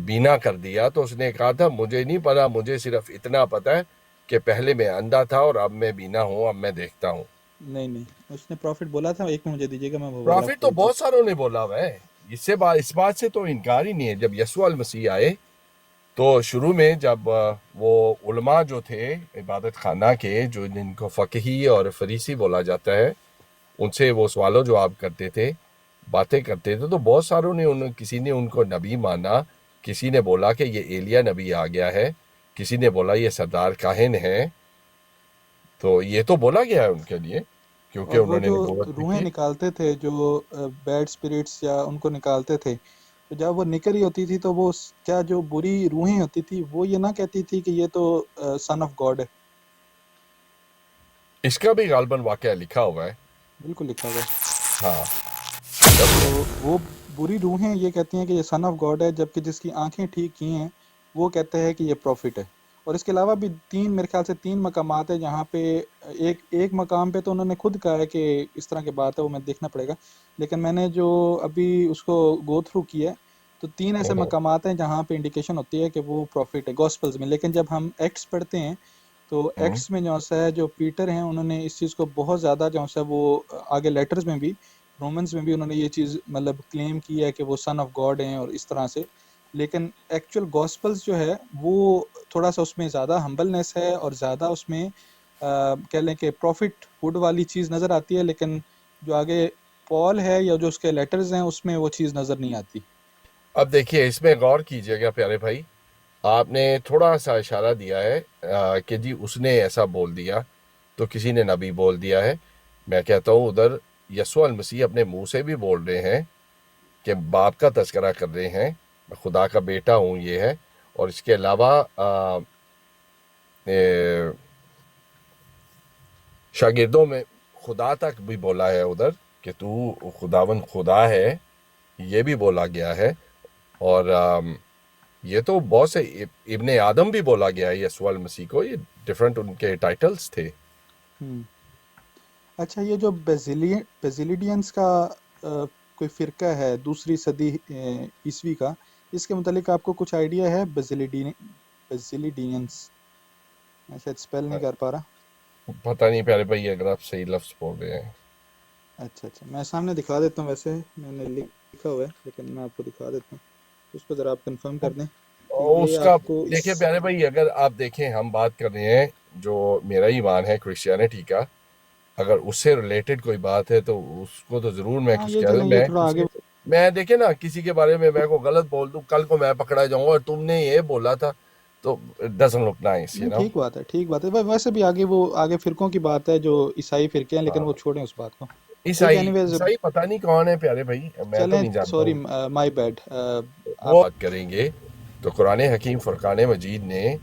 بینا کر دیا، تو اس نے کہا تھا مجھے نہیں پتا، مجھے صرف اتنا پتا ہے کہ پہلے میں اندھا تھا اور اب میں بینا ہوں، اب میں دیکھتا ہوں. نہیں اس نے پروفٹ بولا تھا. ایک مجھے دیجیے گا، میں وہ والا پروفٹ تو بہت ساروں نے بولا ہوا ہے، اس بات سے تو انکار ہی نہیں ہے. جب یسوع المسیح آئے تو شروع میں جب وہ علماء جو تھے عبادت خانہ کے، جو جن کو فقہی اور فریسی بولا جاتا ہے، ان سے وہ سوال و جواب کرتے تھے، باتیں کرتے تھے، تو بہت ساروں نے کسی نے ان کو نبی مانا، کسی نے بولا کہ یہ ایلیا نبی آ گیا ہے، کسی نے بولا یہ سردار کاہن ہے. تو یہ تو بولا گیا ہے ان کے لیے کیونکہ اور وہ انہوں نے جو نبوت بھی روحیں کی. نکالتے تھے، جو بیڈ سپرٹس یا ان کو نکالتے تھے، تو جب وہ نکل رہی ہوتی تھی تو وہ کیا جو بری روحیں ہوتی تھی وہ یہ نہ کہتی تھی کہ یہ تو سن آف گاڈ ہے؟ اس کا بھی غالباً واقعہ لکھا ہوا ہے. بالکل لکھا ہوا ہے. ہاں، تو وہ بری روحیں یہ کہتی ہیں کہ یہ سن آف گاڈ ہے، جبکہ جس کی آنکھیں ٹھیک کی ہیں وہ کہتے ہیں کہ یہ پروفٹ ہے. اور اس کے علاوہ بھی میرے خیال سے 3 مقامات ہیں جہاں پہ ایک مقام پہ تو انہوں نے خود کہا ہے کہ اس طرح کی بات ہے، وہ میں دیکھنا پڑے گا، لیکن میں نے جو ابھی اس کو گو تھرو کیا ہے تو 3 ایسے مقامات ہیں جہاں پہ انڈیکیشن ہوتی ہے کہ وہ پروفٹ ہے گاسپلز میں. لیکن جب ہم ایکٹس پڑھتے ہیں تو ایکٹس میں جو پیٹر ہیں انہوں نے اس چیز کو بہت زیادہ وہ آگے لیٹرز میں بھی، رومنز میں بھی انہوں نے یہ چیز مطلب کلیم کی ہے کہ وہ سن آف گاڈ ہیں اور اس طرح سے. لیکن ایکچوئل گاسپلز جو ہے وہ تھوڑا سا اس میں زیادہ ہمبلنس ہے اور زیادہ اس میں کہہ لیں کہ پروفٹ ہوڈ والی چیز نظر آتی ہے، لیکن جو آگے پال ہے یا جو اس کے لیٹرز ہیں اس میں وہ چیز نظر نہیں آتی. اب دیکھیے اس میں غور کیجئے گا پیارے بھائی، آپ نے تھوڑا سا اشارہ دیا ہے کہ جی اس نے ایسا بول دیا تو کسی نے نبی بول دیا ہے. میں کہتا ہوں ادھر یسوع المسیح اپنے منہ سے بھی بول رہے ہیں کہ باپ کا تذکرہ کر رہے ہیں، میں خدا کا بیٹا ہوں، یہ ہے. اور اس کے علاوہ شاگردوں میں خدا تک بھی بولا ہے ادھر کہ تو خداوند خدا ہے، یہ بھی بولا گیا ہے. اور یہ تو بہت سے ابن آدم بھی بولا گیا ہے یسوع المسیح کو، یہ ڈیفرنٹ ان کے ٹائٹلز تھے. ہم۔ اچھا، یہ جو بیزیلیڈینس کا کوئی فرقہ ہے دوسری صدی عیسوی کا، اس کے متعلق آپ کو کچھ آئیڈیا ہے؟ بیزیلیڈینس، میں شاید اسپیل نہیں کر پا رہا. پتہ نہیں پیارے بھائی اگر آپ صحیح لفظ بول رہے ہیں. اچھا، میں سامنے دکھا دیتا ہوں، ویسے میں نے لکھا ہوا ہے لیکن میں آپ کو دکھا دیتا ہوں، اس کو ذرا آپ کنفرم کر دیں کہ اور یہ اس کا آپ کو دیکھیں پیارے بھائی، اگر آپ دیکھیں ہم بات کر رہے ہیں جو میرا ایمان ہے کرسچینٹی کا، اگر اس سے ریلیٹڈ کوئی بات ہے تو اس کو تو ضرور میں ہاں کچھ یہ کہہ دوں. چلیں، یہ تھوڑا آگے. میں دیکھیں نا کسی کے بارے میں کو غلط بول دوں، کل کو میں پکڑا جاؤں گا اور تم نے یہ بولا تھا، تو ڈزنٹ لک نائس نہیں، ٹھیک بات ہے، ٹھیک بات ہے. ویسے بھی آگے فرقوں کی بات ہے جو عیسائی فرقے ہیں، لیکن وہ چھوڑیں اس بات کو. ٹھیک ہے، اینی ویز عیسائی پتہ نہیں کون ہے پیارے بھائی، میں تو چلیں. نہیں جانتا سوری، ہوں. مائی بیڈ. وہ بات کریں گے تو قرآن حکیم فرقان مجید نے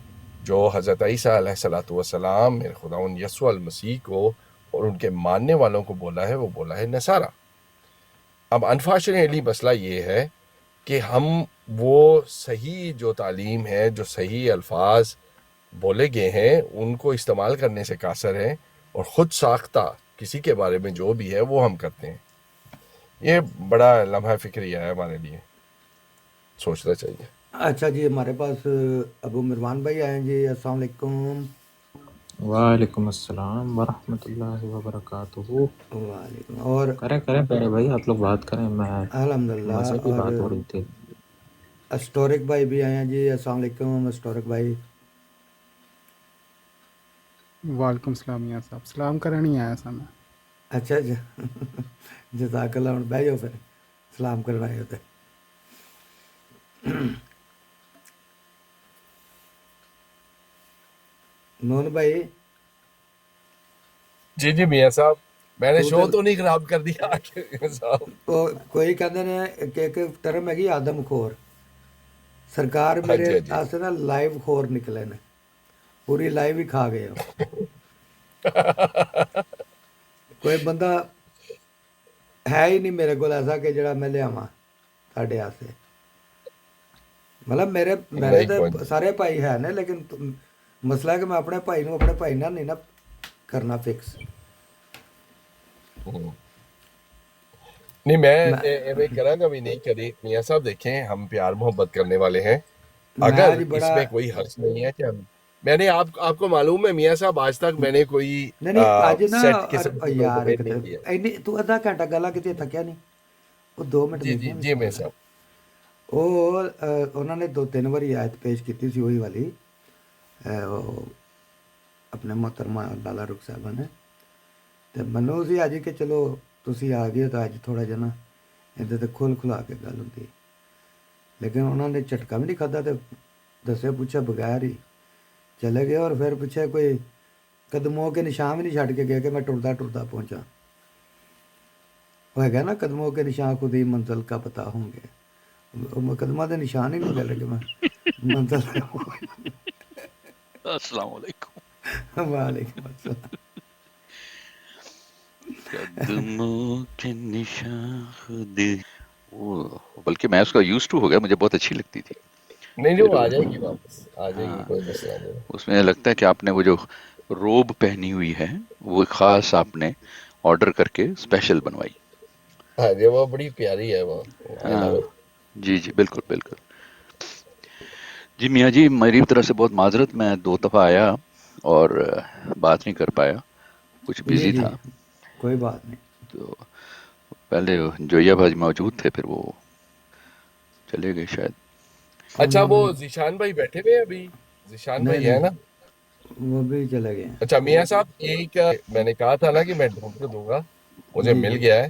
جو حضرت عیسیٰ علیہ السلام میرے خداوند یسوع المسیح کو اور ان کے ماننے والوں کو بولا ہے، وہ بولا ہے نصارہ. اب انفارچونیٹلی مسئلہ یہ ہے کہ ہم وہ صحیح جو تعلیم ہے، جو صحیح الفاظ بولے گئے ہیں، ان کو استعمال کرنے سے قاصر ہیں، اور خود ساختہ کسی کے بارے میں جو بھی ہے وہ ہم کرتے ہیں. یہ بڑا لمحہ فکریہ ہے ہمارے لیے، سوچنا چاہیے. اچھا جی، ہمارے پاس ابو مروان بھائی آئے ہیں جی. السلام علیکم. وعلیکم السلام ورحمۃ اللہ وبرکاتہ. وعلیکم. اور کریں پیارے بھائی، آپ لوگ بات کریں، میں الحمدللہ. مذہبی اور بات ہو رہی تھی. اسٹورک بھائی بھی آئے ہیں جی. السلام علیکم اسٹورک بھائی. وعلیکم السلام میاں صاحب، سلام کرنے ہی آیا سا میں. اچھا جزاک اللہ. ہوں بہ جاؤ پھر، سلام کرنا ہے تو. نون بھائی. جی میاں صاحب، میں نے تو شو تو نہیں خراب کر دیا صاحب. کوئی کہتے ہیں کہ ایک ٹرم ہے آدم خور. سرکار ہاں میرے جی، ہاں جی. آستے نا لائیو خور نکلے نے، پوری لائیو ہی کھا گئے ہو. کوئی بندہ ہے ہی نہیں میرے کو ایسا کہ جڑا میں لیا ساڈے واسطے. مطلب میرے نہیں کوئی تو سارے بھائی ہے نے، لیکن مسئلہ ہے کہ میں اپنے بھائی نو اپنے بھائی نال نہیں نا کرنا فکس. نہیں، میں ایویں کراں گا بھی نہیں کری. میاں صاحب دیکھیں، ہم پیار محبت کرنے والے ہیں. میں اگر جی اس بڑا میں کوئی حرج نہیں ہے کہ میں نے آپ کو معلوم ہے میاں صاحب، آج تک میں نے کوئی نہیں اج نا سیٹ قسم کے لوگوں یار پہ ایک نہیں کیا. تو ادھا گھنٹہ گلا کتنے تھکیا نہیں؟ وہ 2 منٹ جی دیکھنا میاں صاحب. وہ انہوں نے 2-3 باری آیت پیش کی سی وہی والی، اپنے محترمہ لالا رخ صاحبہ نے. تو منو سی اج کہ چلو تسی آ گئے تو اج تھوڑا جا نا ادھر کھل کھلا کے گل ہوتی. لیکن انہوں نے جھٹکا بھی نہیں کھدا، تو دسے پوچھے بغیر ہی چلے گئے. اور پھر پیچھے کوئی قدموں کے نشان بھی نہیں چھڈ کے گئے کہ میں ٹرتا پہنچا. وہ ہے نا قدموں کے نشان خود ہی منزل کا پتہ ہوں گے. قدموں کے نشان ہی نہیں ملے کہ میں منزل. السلام علیکم. وعلیکم السلام. قدموں کے نشان خود، بلکہ میں اس کا یوز ٹو ہو گیا، مجھے بہت اچھی لگتی تھی. نہیں پھر وہ آ جائے گی واپس، آ جائے گی، ہاں، کوئی مسئلہ نہیں. اس میں لگتا ہے کہ آپ نے وہ جو روب پہنی ہوئی ہے وہ خاص آپ نے آرڈر کر کے اسپیشل بنوائی. ہاں جی، وہ بڑی پیاری ہے وہ. آئی ہاں لو اٹ. جی بالکل بالکل. جی میاں جی، میری طرف سے بہت معذرت، میں 2 دفعہ آیا اور بات نہیں کر پایا، کچھ جی بزی جی تھا. کوئی بات نہیں. تو پہلے جویا بھاج موجود تھے، پھر وہ چلے گئے شاید. اچھا، وہ ذیشان بھائی بیٹھے ہوئے ہیں ابھی؟ ذیشان نہیں بھائی ہے نا؟ وہ بھی چلے گئے ہیں. اچھا میاں صاحب، ایک میں نے کہا تھا نا کہ میں ڈھونڈ کے دوں گا، مجھے جی مل جی گیا ہے.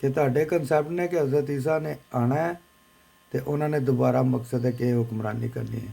ਕਿ ਤੁਹਾਡੇ ਕਨਸੈਪਟ ਨੇ ਕਿ ਹਜ਼ਰਤ ਈਸਾ ਨੇ ਆਣਾ ਹੈ ਤੇ ਉਹਨਾਂ ਨੇ ਦੁਬਾਰਾ ਮਕਸਦ ਹੈ ਕਿ ਹੁਕਮਰਾਨੀ ਕਰਨੀ ਹੈ,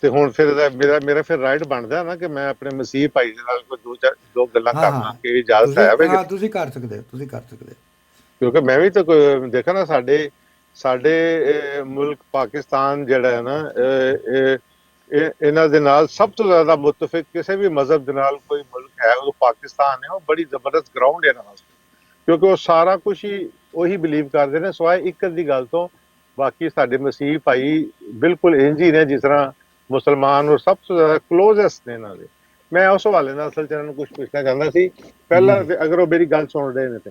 ਤੇ ਹੁਣ ਫਿਰ ਮੇਰਾ ਫਿਰ ਰਾਈਟ ਬਣਦਾ ਨਾ ਕਿ ਮੈਂ ਆਪਣੇ ਮਸੀਹ ਭਾਈ ਦੇ ਨਾਲ ਕੋਈ ਦੋ ਗੱਲਾਂ ਹਾਂ ਕਰਨਾ, ਹਾਂ, ਕਿ ਇਜਾਜ਼ਤ ਤੁਸੀਂ ਹੈ ਵੇ, ਹਾਂ ਤੁਸੀਂ ਕਰ ਸਕਦੇ ਹੋ, ਤੁਸੀਂ ਕਰ ਸਕਦੇ ਹੋ। ਕਿਉਂਕਿ ਮੈਂ ਵੀ ਤਾਂ ਦੇਖਾ ਨਾ ਸਾਡੇ ਸਾਡੇ ਮੁਲਕ ਪਾਕਿਸਤਾਨ ਜਿਹੜਾ ਹੈ ਨਾ, ਇਹਨਾਂ ਦੇ ਨਾਲ ਸਭ ਤੋਂ ਜ਼ਿਆਦਾ ਮੁਤਫਿਕ ਕਿਸੇ ਵੀ ਮਜ਼ਹਬ ਦੇ ਨਾਲ ਕੋਈ ਮੁਲਕ ਹੈ ਉਹ ਪਾਕਿਸਤਾਨ ਹੈ। ਉਹ ਬੜੀ ਜ਼ਬਰਦਸਤ ਗਰਾਊਂਡ ਹੈ ਇਹਨਾਂ ਵਾਸਤੇ, ਕਿਉਂਕਿ ਉਹ ਸਾਰਾ ਕੁਝ ਹੀ ਉਹੀ ਬਿਲੀਵ ਕਰਦੇ ਨੇ, ਸਿਵਾਏ ਇੱਕ ਅੱਧੀ ਗੱਲ ਤੋਂ। ਬਾਕੀ ਸਾਡੇ ਮਸੀਹ ਭਾਈ ਬਿਲਕੁਲ ਇੰਝ ਹੀ ਨੇ ਜਿਸ ਤਰ੍ਹਾਂ ਮੁਸਲਮਾਨ, ਔਰ ਸਭ ਤੋਂ ਜ਼ਿਆਦਾ ਕਲੋਜ਼ੈਸਟ ਨੇ ਇਹਨਾਂ ਦੇ। ਮੈਂ ਉਸ ਹਵਾਲੇ ਨਾਲ ਅਸਲ 'ਚ ਇਹਨਾਂ ਨੂੰ ਕੁਝ ਪੁੱਛਣਾ ਚਾਹੁੰਦਾ ਸੀ ਜੀ ਪਹਿਲਾਂ, ਜੀ ਅਗਰ ਉਹ ਮੇਰੀ ਗੱਲ ਸੁਣ ਰਹੇ ਨੇ ਤੇ।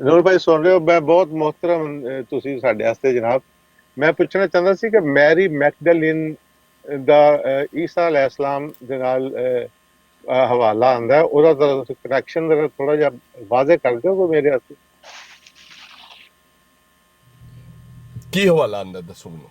ਨੂਰ ਭਾਈ ਸੁਣ ਰਹੇ ਹੋ? ਮੈਂ ਬਹੁਤ ਮੁਹਤਰਮ ਤੁਸੀਂ ਸਾਡੇ ਵਾਸਤੇ ਜਨਾਬ। ਮੈਂ ਪੁੱਛਣਾ ਚਾਹੁੰਦਾ ਸੀ ਕਿ ਮੈਰੀ ਮੈਕਡਲਿਨ ਦਾ ਈਸਾ ਅਲੈਹਿਸਲਾਮ ਦੇ ਨਾਲ ਹਵਾਲਾ ਆਉਂਦਾ, ਉਹਦਾ ਤੁਸੀਂ ਕਨੈਕਸ਼ਨ ਜ਼ਰਾ ਥੋੜਾ ਜਿਹਾ ਵਾਜ਼ੇ ਕਰ ਦਿਓ ਕੋਈ ਮੇਰੇ ਵਾਸਤੇ। ਕੀ ਹਵਾਲਾ ਆਉਂਦਾ ਦੱਸੋ ਮੈਨੂੰ।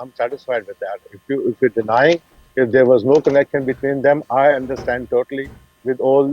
I'm satisfied with that. If you're denying if there was no connection between them, I understand totally with all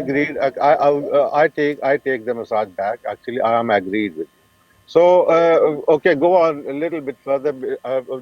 Agreed. I take the massage back. Actually, I am agreed with. So, okay, go on a little bit further.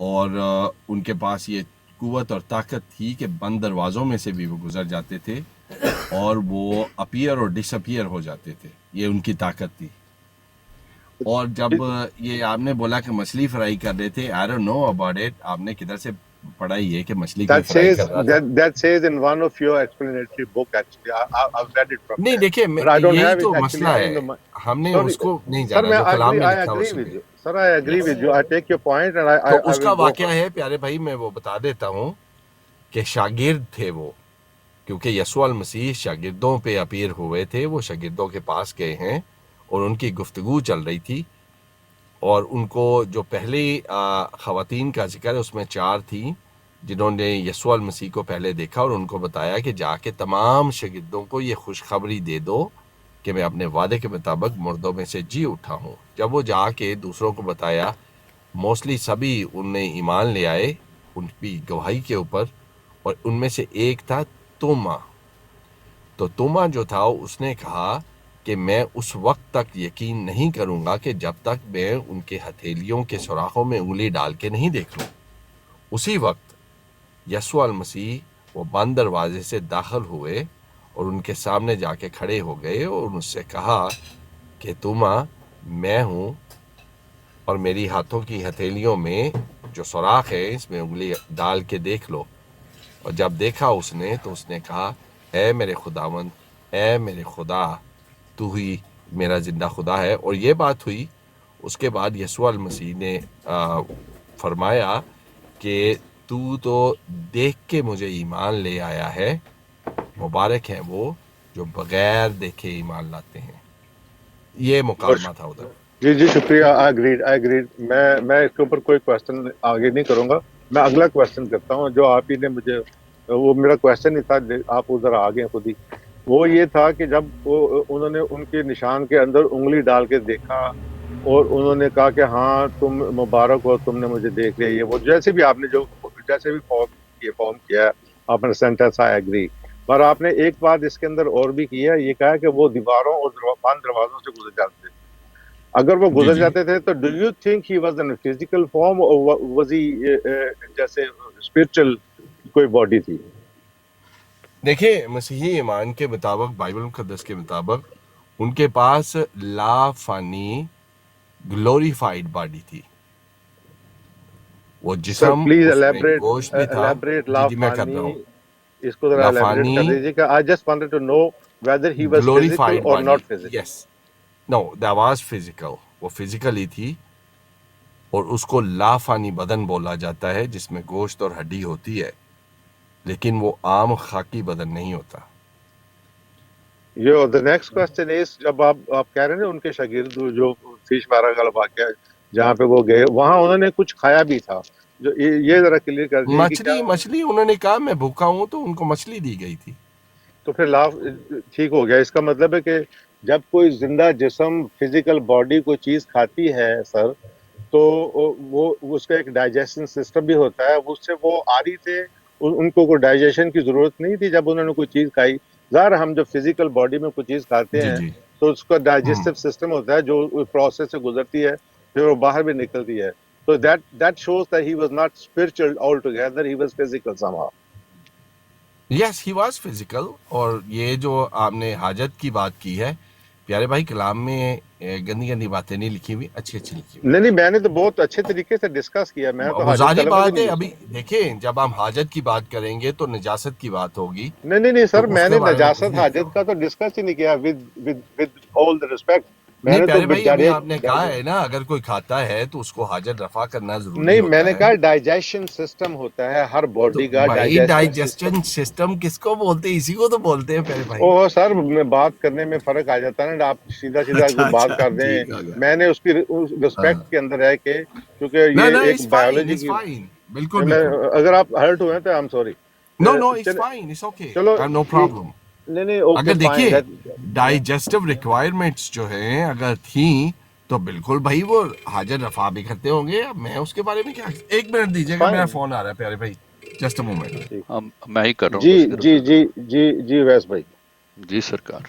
اور ان کے پاس یہ قوت اور طاقت تھی کہ بند دروازوں میں سے بھی وہ گزر جاتے تھے اور وہ اپیئر اور ڈس اپیئر ہو جاتے تھے. یہ ان کی طاقت تھی. اور جب یہ آپ نے بولا کہ مچھلی فرائی کر رہے تھے, I don't know about it, آپ نے کدھر سے پڑھا یہ کہ مچھلی کو فرائی کر رہا تھا؟ That says in one of your explanatory book actually. I've read it from نہیں there. دیکھیں But I don't یہی have it تو actually مسئلہ ہے, in the mind. ہم نے Sorry, اس کو نہیں sir, جانا جو کلام میں I لکھا agree اس with میں. you. Sir, I agree with you. I take your point and I تو اس کا will go واقعہ for it. ہے پیارے بھائی, میں وہ بتا دیتا ہوں کہ شاگرد تھے وہ, کیونکہ یسوع المسیح شاگردوں پہ اپیئر ہوئے تھے. وہ شاگردوں کے پاس گئے ہیں اور ان کی گفتگو چل رہی تھی, اور ان کو جو پہلی خواتین کا ذکر ہے اس میں 4 تھیں جنہوں نے یسوع المسیح کو پہلے دیکھا اور ان کو بتایا کہ جا کے تمام شاگردوں کو یہ خوشخبری دے دو کہ میں اپنے وعدے کے مطابق مردوں میں سے جی اٹھا ہوں. جب وہ جا کے دوسروں کو بتایا, موسٹلی سبھی ان نے ایمان لے آئے ان کی گواہی کے اوپر, اور ان میں سے ایک تھا توما. تو توما جو تھا اس نے کہا کہ میں اس وقت تک یقین نہیں کروں گا کہ جب تک میں ان کے ہتھیلیوں کے سوراخوں میں انگلی ڈال کے نہیں دیکھ لوں. اسی وقت یسوع المسیح وہ بند دروازے سے داخل ہوئے اور ان کے سامنے جا کے کھڑے ہو گئے اور ان سے کہا کہ توما میں ہوں, اور میری ہاتھوں کی ہتھیلیوں میں جو سوراخ ہے اس میں انگلی ڈال کے دیکھ لو. اور جب دیکھا اس نے تو اس نے کہا اے میرے خداوند, اے میرے خدا, تو ہی میرا زندہ خدا ہے. اور یہ بات ہوئی. اس کے بعد یسوع المسیح نے فرمایا کہ تو دیکھ کے مجھے ایمان لے آیا ہے, مبارک ہیں وہ جو بغیر دیکھے ایمان لاتے ہیں. یہ مکالمہ تھا ادھر. جی شکریہ. I agreed. میں اس کے اوپر کوئی کوشچن آگے نہیں کروں گا. میں اگلا کوشچن کرتا ہوں جو آپ ہی نے مجھے, وہ میرا کوشچن ہی تھا, آپ ادھر آ گئے خود ہی. وہ یہ تھا کہ جب انہوں نے ان کے نشان کے اندر انگلی ڈال کے دیکھا اور انہوں نے کہا کہ ہاں تم مبارک ہو, تم نے مجھے دیکھ لیا. یہ وہ جیسے بھی آپ نے جیسے بھی فارم کیا ہے آپ نے سینٹنس, آئی ایگری. پر آپ نے ایک بات اس کے اندر اور بھی کی ہے, یہ کہا کہ وہ دیواروں اور بند دروازوں سے گزر جاتے تھے. اگر وہ گزر جاتے تھے تو do you think he was in physical form اور واز ہی جیسے اسپرچل کوئی باڈی تھی؟ دیکھیں مسیحی ایمان کے مطابق, بائبل مقدس کے مطابق, ان کے پاس لا فانی گلوریفائڈ باڈی تھی. وہ جسم پلیز اس میں الیبریٹ گوشت بھی تھا. جی میں کر رہا ہوں. اس کو ذرا الیبریٹ کر دیجیے کہ I just wanted to know whether he was physical اور not physical. Yes, no that was physical. وہ فزیکل ہی تھی, اور اس کو لا فانی بدن بولا جاتا ہے جس میں گوشت اور ہڈی ہوتی ہے, لیکن وہ عام خاکی بدن نہیں ہوتا. The next question is, جب آپ کہہ رہے ہیں ان کے شاگرد جو فش مارا کا واقعہ جہاں پہ وہ گئے, وہاں انہوں نے کچھ کھایا بھی تھا, جو یہ ذرا کلیئر کر دیجیے. مچھلی انہوں نے کہا میں بھوکا ہوں, تو ان کو مچھلی دی گئی تھی. تو پھر لاف ٹھیک ہو گیا. اس کا مطلب ہے کہ جب کوئی زندہ جسم فزیکل باڈی کوئی چیز کھاتی ہے سر, تو وہ اس کا ایک ڈائجیشن سسٹم بھی ہوتا ہے, اس سے وہ آ رہی تھے, ان کو کوئی ڈائجیشن کی ضرورت نہیں تھی جب انہوں نے کوئی چیز کھائی. ظاہر ہم جب فزیکل باڈی میں کوئی چیز کھاتے ہیں تو اس کا ڈائجسٹو سسٹم ہوتا ہے جو پروسیس سے گزرتی ہے, پھر وہ باہر بھی نکلتی ہے. تو that shows that he was not spiritual altogether, he was physical somehow. Yes he was physical. اور یہ جو آپ نے حاجت کی بات کی ہے پیارے بھائی, کلام میں گندی گندی باتیں نہیں لکھی ہوئی, اچھی اچھی لکھی ہوئی. نہیں میں نے تو بہت اچھے طریقے سے ڈسکس کیا. میں تو ظاہری بات ہے, ابھی دیکھیں جب ہم حاجت کی بات کریں گے تو نجاست کی بات ہوگی. نہیں سر, میں نے نجاست حاجت کا تو ڈسکس ہی نہیں کیا. with all the respect, نہیں پیارے بھائی, ابھی آپ نے کہا ہے نا اگر کوئی کھاتا ہے تو اس کو حاجت رفع کرنا ضروری ہوتا ہے. نہیں, میں نے کہا ڈائجیشن سسٹم ہوتا ہے ہر باڈی کا. ڈائجیشن سسٹم کس کو بولتے ہیں؟ اسی کو تو بولتے ہیں پیارے بھائی. اوہ سر, میں بات کرنے میں فرق آ جاتا ہے نا, آپ سیدھا بات کر دیں. میں نے اس کی رسپیکٹ کے اندر ہے کہ کیونکہ یہ ایک بایولوجی کی, بالکل اگر آپ ہرٹ ہوئے تو I am sorry. No it's fine, it's okay, no problem. نہیں اگر دیکھیے ڈائجسٹو ریکوائرمنٹس جو ہیں اگر تھیں تو بالکل بھائی وہ حاجت رفع بھی کرتے ہوں گے. اب میں اس کے بارے میں کیا, ایک منٹ دیجیے گا, میرا فون آ رہا ہے پیارے بھائی, جسٹ اے مومنٹ. میں ہی کر رہا ہوں. جی ویس بھائی. جی سرکار.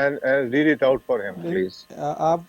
and read it out for him, please.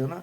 ਦਿਓ ਨਾ।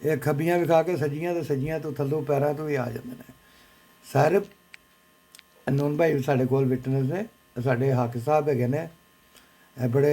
ਇਹ ਖੱਬੀਆਂ ਵਿਖਾ ਕੇ ਸੱਜੀਆਂ ਤੇ ਸੱਜੀਆਂ ਤੋਂ ਥੱਲੋਂ ਪੈਰਾਂ ਤੋਂ ਵੀ ਆ ਜਾਂਦੇ ਨੇ ਸਾਰੇ। ਨੂਨ ਭਾਈ ਸਾਡੇ ਕੋਲ ਵਿਟਨੈਸ ਨੇ, ਸਾਡੇ ਹਾਕਿਮ ਸਾਹਿਬ ਹੈਗੇ ਨੇ, ਇਹ ਬੜੇ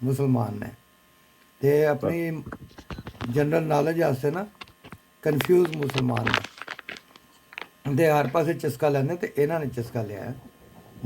ਮੁਸਲਮਾਨ ਨੇ ਤੇ ਆਪਣੀ ਜਨਰਲ ਨੌਲੇਜ ਵਾਸਤੇ ਨਾ ਕਨਫਿਊਜ਼ ਮੁਸਲਮਾਨ ਨੇ ਤੇ ਹਰ ਪਾਸੇ ਚਸਕਾ ਲੈਂਦੇ, ਤੇ ਇਹਨਾਂ ਨੇ ਚਸਕਾ ਲਿਆ ਹੈ।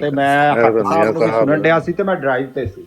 ਤੇ ਮੈਂ ਹੱਕ ਮੀਆਂ ਸਾਹਿਬ ਨੂੰ ਵੀ ਸਾਹਿਬ ਸੁਣਨ ਡਿਆ ਸੀ, ਤੇ ਮੈਂ ਡਰਾਈਵ ਤੇ ਸੀ।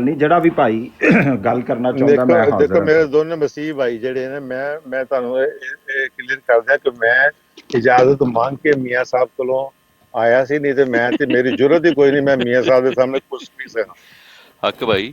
ਨਹੀਂ, ਜਿਹੜਾ ਵੀ ਭਾਈ ਗੱਲ ਕਰਨਾ ਚਾਹੁੰਦਾ ਮੈਂ ਦੇਖੋ ਹਾਜ਼ਰ ਹਾਂ। ਮੇਰੇ ਦੋਨੇ ਮਸੀਹ ਭਾਈ ਜਿਹੜੇ ਨੇ, ਮੈਂ ਤੁਹਾਨੂੰ ਇਹ ਕਲੀਅਰ ਕਰ ਦਿਆਂ ਕਿ ਮੈਂ ਇਜਾਜ਼ਤ ਮੰਗ ਕੇ ਮੀਆਂ ਸਾਹਿਬ ਕੋਲੋਂ ਆਇਆ ਸੀ, ਨਹੀਂ ਤੇ ਮੈਂ ਤੇ ਮੇਰੀ ਜ਼ਰੂਰਤ ਹੀ ਕੋਈ ਨਹੀਂ, ਮੈਂ ਮੀਆਂ ਸਾਹਿਬ ਦੇ ਸਾਹਮਣੇ ਕੁਝ ਵੀ ਸਕਾਂ। ਹੱਕ ਭਾਈ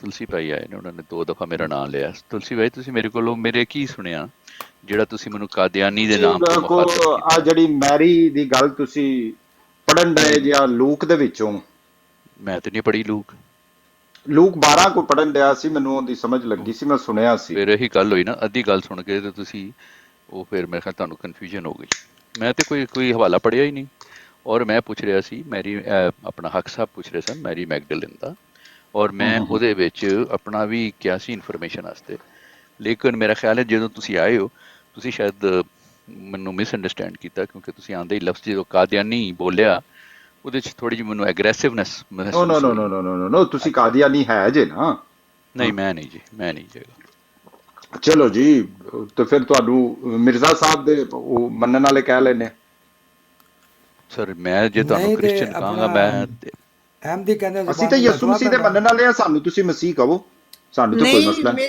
ਤੁਲਸੀ ਭਾਈ ਆਏ ਨੇ, ਉਹਨਾਂ ਨੇ 2 ਦਫਾ ਮੇਰਾ ਨਾਮ ਲਿਆ। ਤੁਲਸੀ ਭਾਈ ਤੁਸੀਂ ਮੇਰੇ ਕੋਲੋਂ ਮੇਰੇ ਕੀ ਸੁਣਿਆ ਜਿਹੜਾ ਤੁਸੀਂ ਮੈਨੂੰ ਕਾਦੀਆਨੀ ਦੇ ਜੀ ਨਾਮ ਤੋਂ ਬਿਲਕੁਲ, ਮੁਖਾਤਬ ਆ ਕੀਤਾ? ਜਿਹੜੀ ਮੈਰੀ ਦੀ ਗੱਲ ਤੁਸੀਂ ਪੜਨ ਡਏ ਜਾਂ ਲੂਕ ਦੇ ਵਿੱਚੋਂ, ਮੈਂ ਤੇ ਨਹੀਂ ਪੜ੍ਹੀ ਲੂਕ। ਲੂਕ 12 ਕੋ ਪੜਨ ਡਿਆ ਸੀ, ਮੈਨੂੰ ਉਹਦੀ ਸਮਝ ਲੱਗੀ ਸੀ, ਮੈਂ ਸੁਣਿਆ ਸੀ। ਫਿਰ ਇਹੀ ਗੱਲ ਹੋਈ ਨਾ, ਅੱਧੀ ਗੱਲ ਸੁਣ ਕੇ ਤੇ ਤੁਸੀਂ ਉਹ, ਫਿਰ ਮੈਂ ਕਿਹਾ ਤੁਹਾਨੂੰ ਕਨਫਿਊਜ਼ਨ ਹੋ ਗਈ। ਮੈਂ ਤੇ ਕੋਈ ਹਵਾਲਾ ਪੜ੍ਹਿਆ ਹੀ ਨਹੀਂ, ਔਰ ਮੈਂ ਪੁੱਛ ਰਿਹਾ ਸੀ ਮੈਰੀ, ਆਪਣਾ ਹੱਕ ਸਾਹਿਬ ਪੁੱਛ ਰਹੇ ਸਨ ਮੈਰੀ ਮੈਗਡਲਿਨ ਦਾ, ਔਰ ਮੈਂ ਉਹਦੇ ਵਿੱਚ ਆਪਣਾ ਵੀ ਕਿਹਾ ਸੀ ਇਨਫੋਰਮੇਸ਼ਨ ਵਾਸਤੇ। ਲੇਕਿਨ ਮੇਰਾ ਖਿਆਲ ਹੈ ਜਦੋਂ ਤੁਸੀਂ ਆਏ ਹੋ, ਤੁਸੀਂ ਸ਼ਾਇਦ ਮੈਨੂੰ ਮਿਸਅੰਡਰਸਟੈਂਡ ਕੀਤਾ, ਕਿਉਂਕਿ ਤੁਸੀਂ ਆਂਦੇ ਹੀ ਲਫ਼ਜ਼ ਜਦੋਂ ਕਾਦੀਆਨੀ ਬੋਲਿਆ ਉਹਦੇ 'ਚ ਥੋੜੀ ਜਿਹੀ ਮੈਨੂੰ ਐਗਰੈਸਿਵਨੈਸ ਨੋ ਮਹਿਸੂਸ ਨੋ ਨੋ ਹੋਈ। ਨੋ ਨੋ ਨੋ ਨੋ, ਤੁਸੀਂ ਕਾਦੀਆਨੀ ਹੈ ਜੇ ਨਾ? ਨਹੀਂ ਮੈਂ ਨਹੀਂ ਜੀ, ਮੈਂ ਨਹੀਂ ਜਾਏਗਾ। ਚਲੋ ਜੀ, ਤੇ ਫਿਰ ਤੁਹਾਨੂੰ ਮਿਰਜ਼ਾ ਸਾਹਿਬ ਦੇ ਉਹ ਮੰਨਣ ਵਾਲੇ ਕਹਿ ਲੈਨੇ। ਸਰ ਮੈਂ ਜੇ ਤੁਹਾਨੂੰ ਨਹੀਂ ਤੇ ਕ੍ਰਿਸਚਨ ਕਹਾਂਗਾ, ਮੈਂ ਅਹਿਮਦੀ ਕਹਿੰਦੇ ਅਸੀਂ ਤਾਂ ਯਿਸੂ ਮਸੀਹ ਦੇ ਮੰਨਣ ਵਾਲੇ ਆ, ਸਾਨੂੰ ਤੁਸੀਂ ਮਸੀਹ ਕਹੋ, ਸਾਨੂੰ ਤਾਂ ਕੋਈ ਮਸਲਾ ਨਹੀਂ।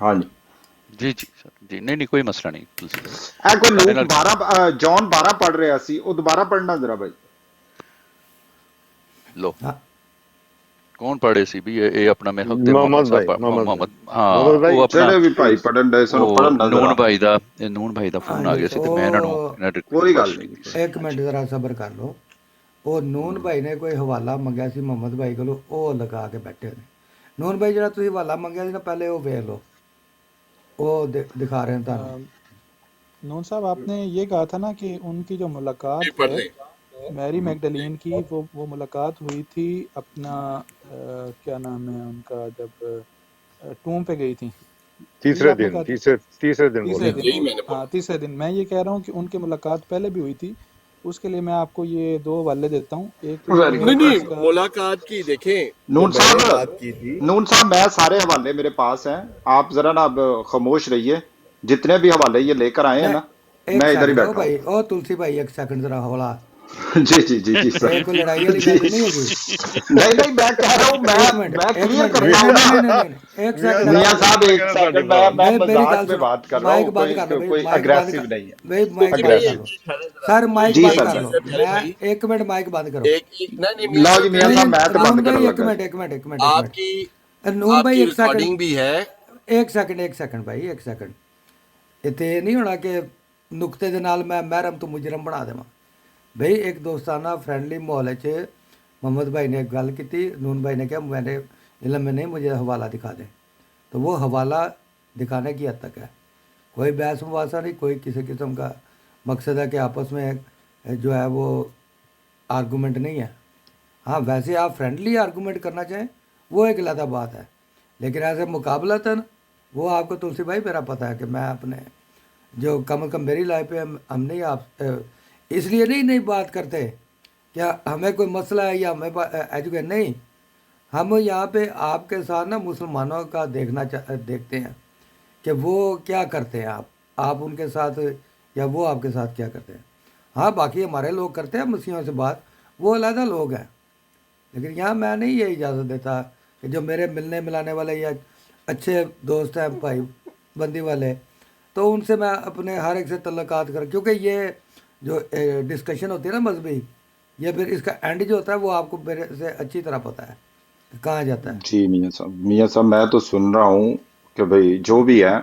ہاں جی جی جی سر جی نہیں کوئی مسئلہ نہیں اے کوئی لوگ 12 جون 12 پڑھ رہا سی وہ دوبارہ پڑھنا ذرا بھائی لو کون پڑھے سی بھی یہ اپنا میرے خیال محمد صاحب محمد ہاں وہ اپنا بھی بھائی پڑھن دے سن پڑھن نون بھائی دا فون آ گیا سی تے میں انہاں نوں کوئی گل نہیں ایک منٹ ذرا صبر کر لو وہ نون بھائی نے کوئی حوالہ منگیا سی محمد بھائی کولو وہ لگا کے بیٹھے نے نون بھائی جڑا تسی حوالہ منگیا سی نا پہلے وہ ویکھ لو وہ دکھا رہے ہیں تانوں نون صاحب آپ نے یہ کہا تھا نا کہ ان کی جو ملاقات ہے میری میگڈلین کی وہ ملاقات ہوئی تھی اپنا کیا نام ہے ان کا جب ٹوم پہ گئی تھی تیسرے دن ہاں تیسرے دن میں یہ کہہ رہا ہوں کہ ان کی ملاقات پہلے بھی ہوئی تھی اس کے لیے میں آپ کو یہ 2 حوالے دیتا ہوں ایک نہیں ملاقات کی دیکھیں نون صاحب میں سارے حوالے میرے پاس ہیں آپ ذرا نا اب خاموش رہیے جتنے بھی حوالے یہ لے کر آئے ہیں نا میں ادھر ہی بیٹھا ہوں او تلسی بھائی ایک سیکنڈ ذرا حوالہ جی سر کوئی لڑائی والی گل نہیں ہوگی نہیں میں کہہ رہا ہوں میں کلیئر کر رہا ہوں ایک سیکنڈ میاں صاحب ایک سیکنڈ میں مذاق میں بات کر رہا ہوں کوئی اگریسو نہیں ہے بھائی مائک بند کر لو سر مائک بند کر لو میں ایک منٹ مائک بند کرو لاؤ جی میاں صاحب میں تو بند کرنے لگا ایک منٹ آپ کی نون بھائی ایک سیکنڈ بھی ہے ایک سیکنڈ بھائی ایک سیکنڈ اتنے نہیں ہونا کہ نقطے دے نال میں محرم تو مجرم بنا دے بھائی ایک دوستانہ فرینڈلی ماحول محمد بھائی نے ایک گل کی نون بھائی نے کہا میرے علم میں نہیں مجھے حوالہ دکھا دیں تو وہ حوالہ دکھانے کی حد تک ہے کوئی بحث مباحثہ نہیں کوئی کسی قسم کا مقصد ہے کہ آپس میں جو ہے وہ آرگومنٹ نہیں ہے ہاں ویسے آپ فرینڈلی آرگومنٹ کرنا چاہیں وہ ایک علیحدہ بات ہے لیکن ایسے مقابلتاً وہ آپ کو تلسی بھائی میرا پتہ ہے کہ میں اپنے جو کم از کم میری لائف پہ ہم نہیں آپ اس لیے نہیں بات کرتے کیا ہمیں کوئی مسئلہ ہے یا ہمیں ایجوکیٹ نہیں ہم یہاں پہ آپ کے ساتھ نا مسلمانوں کا دیکھتے ہیں کہ وہ کیا کرتے ہیں آپ ان کے ساتھ یا وہ آپ کے ساتھ کیا کرتے ہیں ہاں باقی ہمارے لوگ کرتے ہیں مسیحوں سے بات وہ علیحدہ لوگ ہیں لیکن یہاں میں نہیں یہ اجازت دیتا کہ جو میرے ملنے ملانے والے یا اچھے دوست ہیں بھائی بندی والے تو ان سے میں اپنے ہر ایک سے تعلقات کیونکہ یہ جو ڈسکشن ہوتی ہے نا مذہبی یا پھر اس کا اینڈ جو ہوتا ہے وہ آپ کو میرے سے اچھی طرح پتہ ہے کہاں جاتا ہے جی میاں صاحب میں تو سن رہا ہوں کہ بھائی جو بھی ہے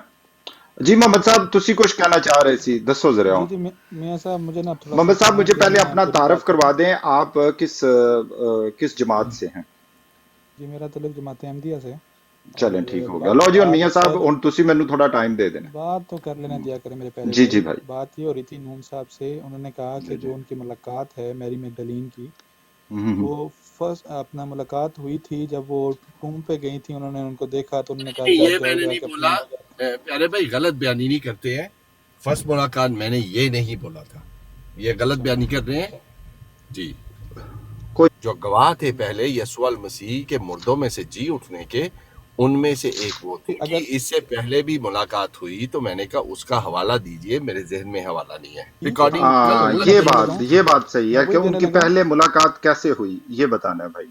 جی محمد صاحب تسی کچھ کہنا چاہ رہے سی دسو ذرا جی میاں صاحب مجھے نا محمد صاحب مجھے پہلے اپنا تعارف کروا دیں آپ کس جماعت سے ہیں جی میرا تعلق جماعت احمدیہ سے چلیں ٹھیک ہو گیا لو جی اور میاں صاحب ہن تسی مینوں تھوڑا ٹائم دے دینا بات تو کر لینا دیا کرے میرے پہلے جی بھائی بات یہ ہو رہی تھی نون صاحب سے انہوں نے کہا کہ جو ان کی ملاقات ہے میری میگڈلین کی وہ فرسٹ اپنا ملاقات ہوئی تھی جب وہ ٹوم پہ گئی تھی انہوں نے ان کو دیکھا تو انہوں نے کہا یہ میں نے نہیں بولا پیارے بھائی غلط بیانی نہیں کرتے ہیں فرسٹ ملاقات میں نے یہ نہیں بولا تھا یہ غلط بیانی کر رہے ہیں جی جو گواہ تھے پہلے یسوع المسیح کے مردوں میں سے جی اٹھنے کے ان میں سے ایک وہ تھے کہ اس سے پہلے بھی ملاقات ہوئی تو میں نے کہا اس کا حوالہ دیجئے میرے ذہن میں حوالہ نہیں ہے ریکارڈنگ یہ بات صحیح ہے کہ ان کی پہلے ملاقات کیسے ہوئی یہ بتانا ہے بھائی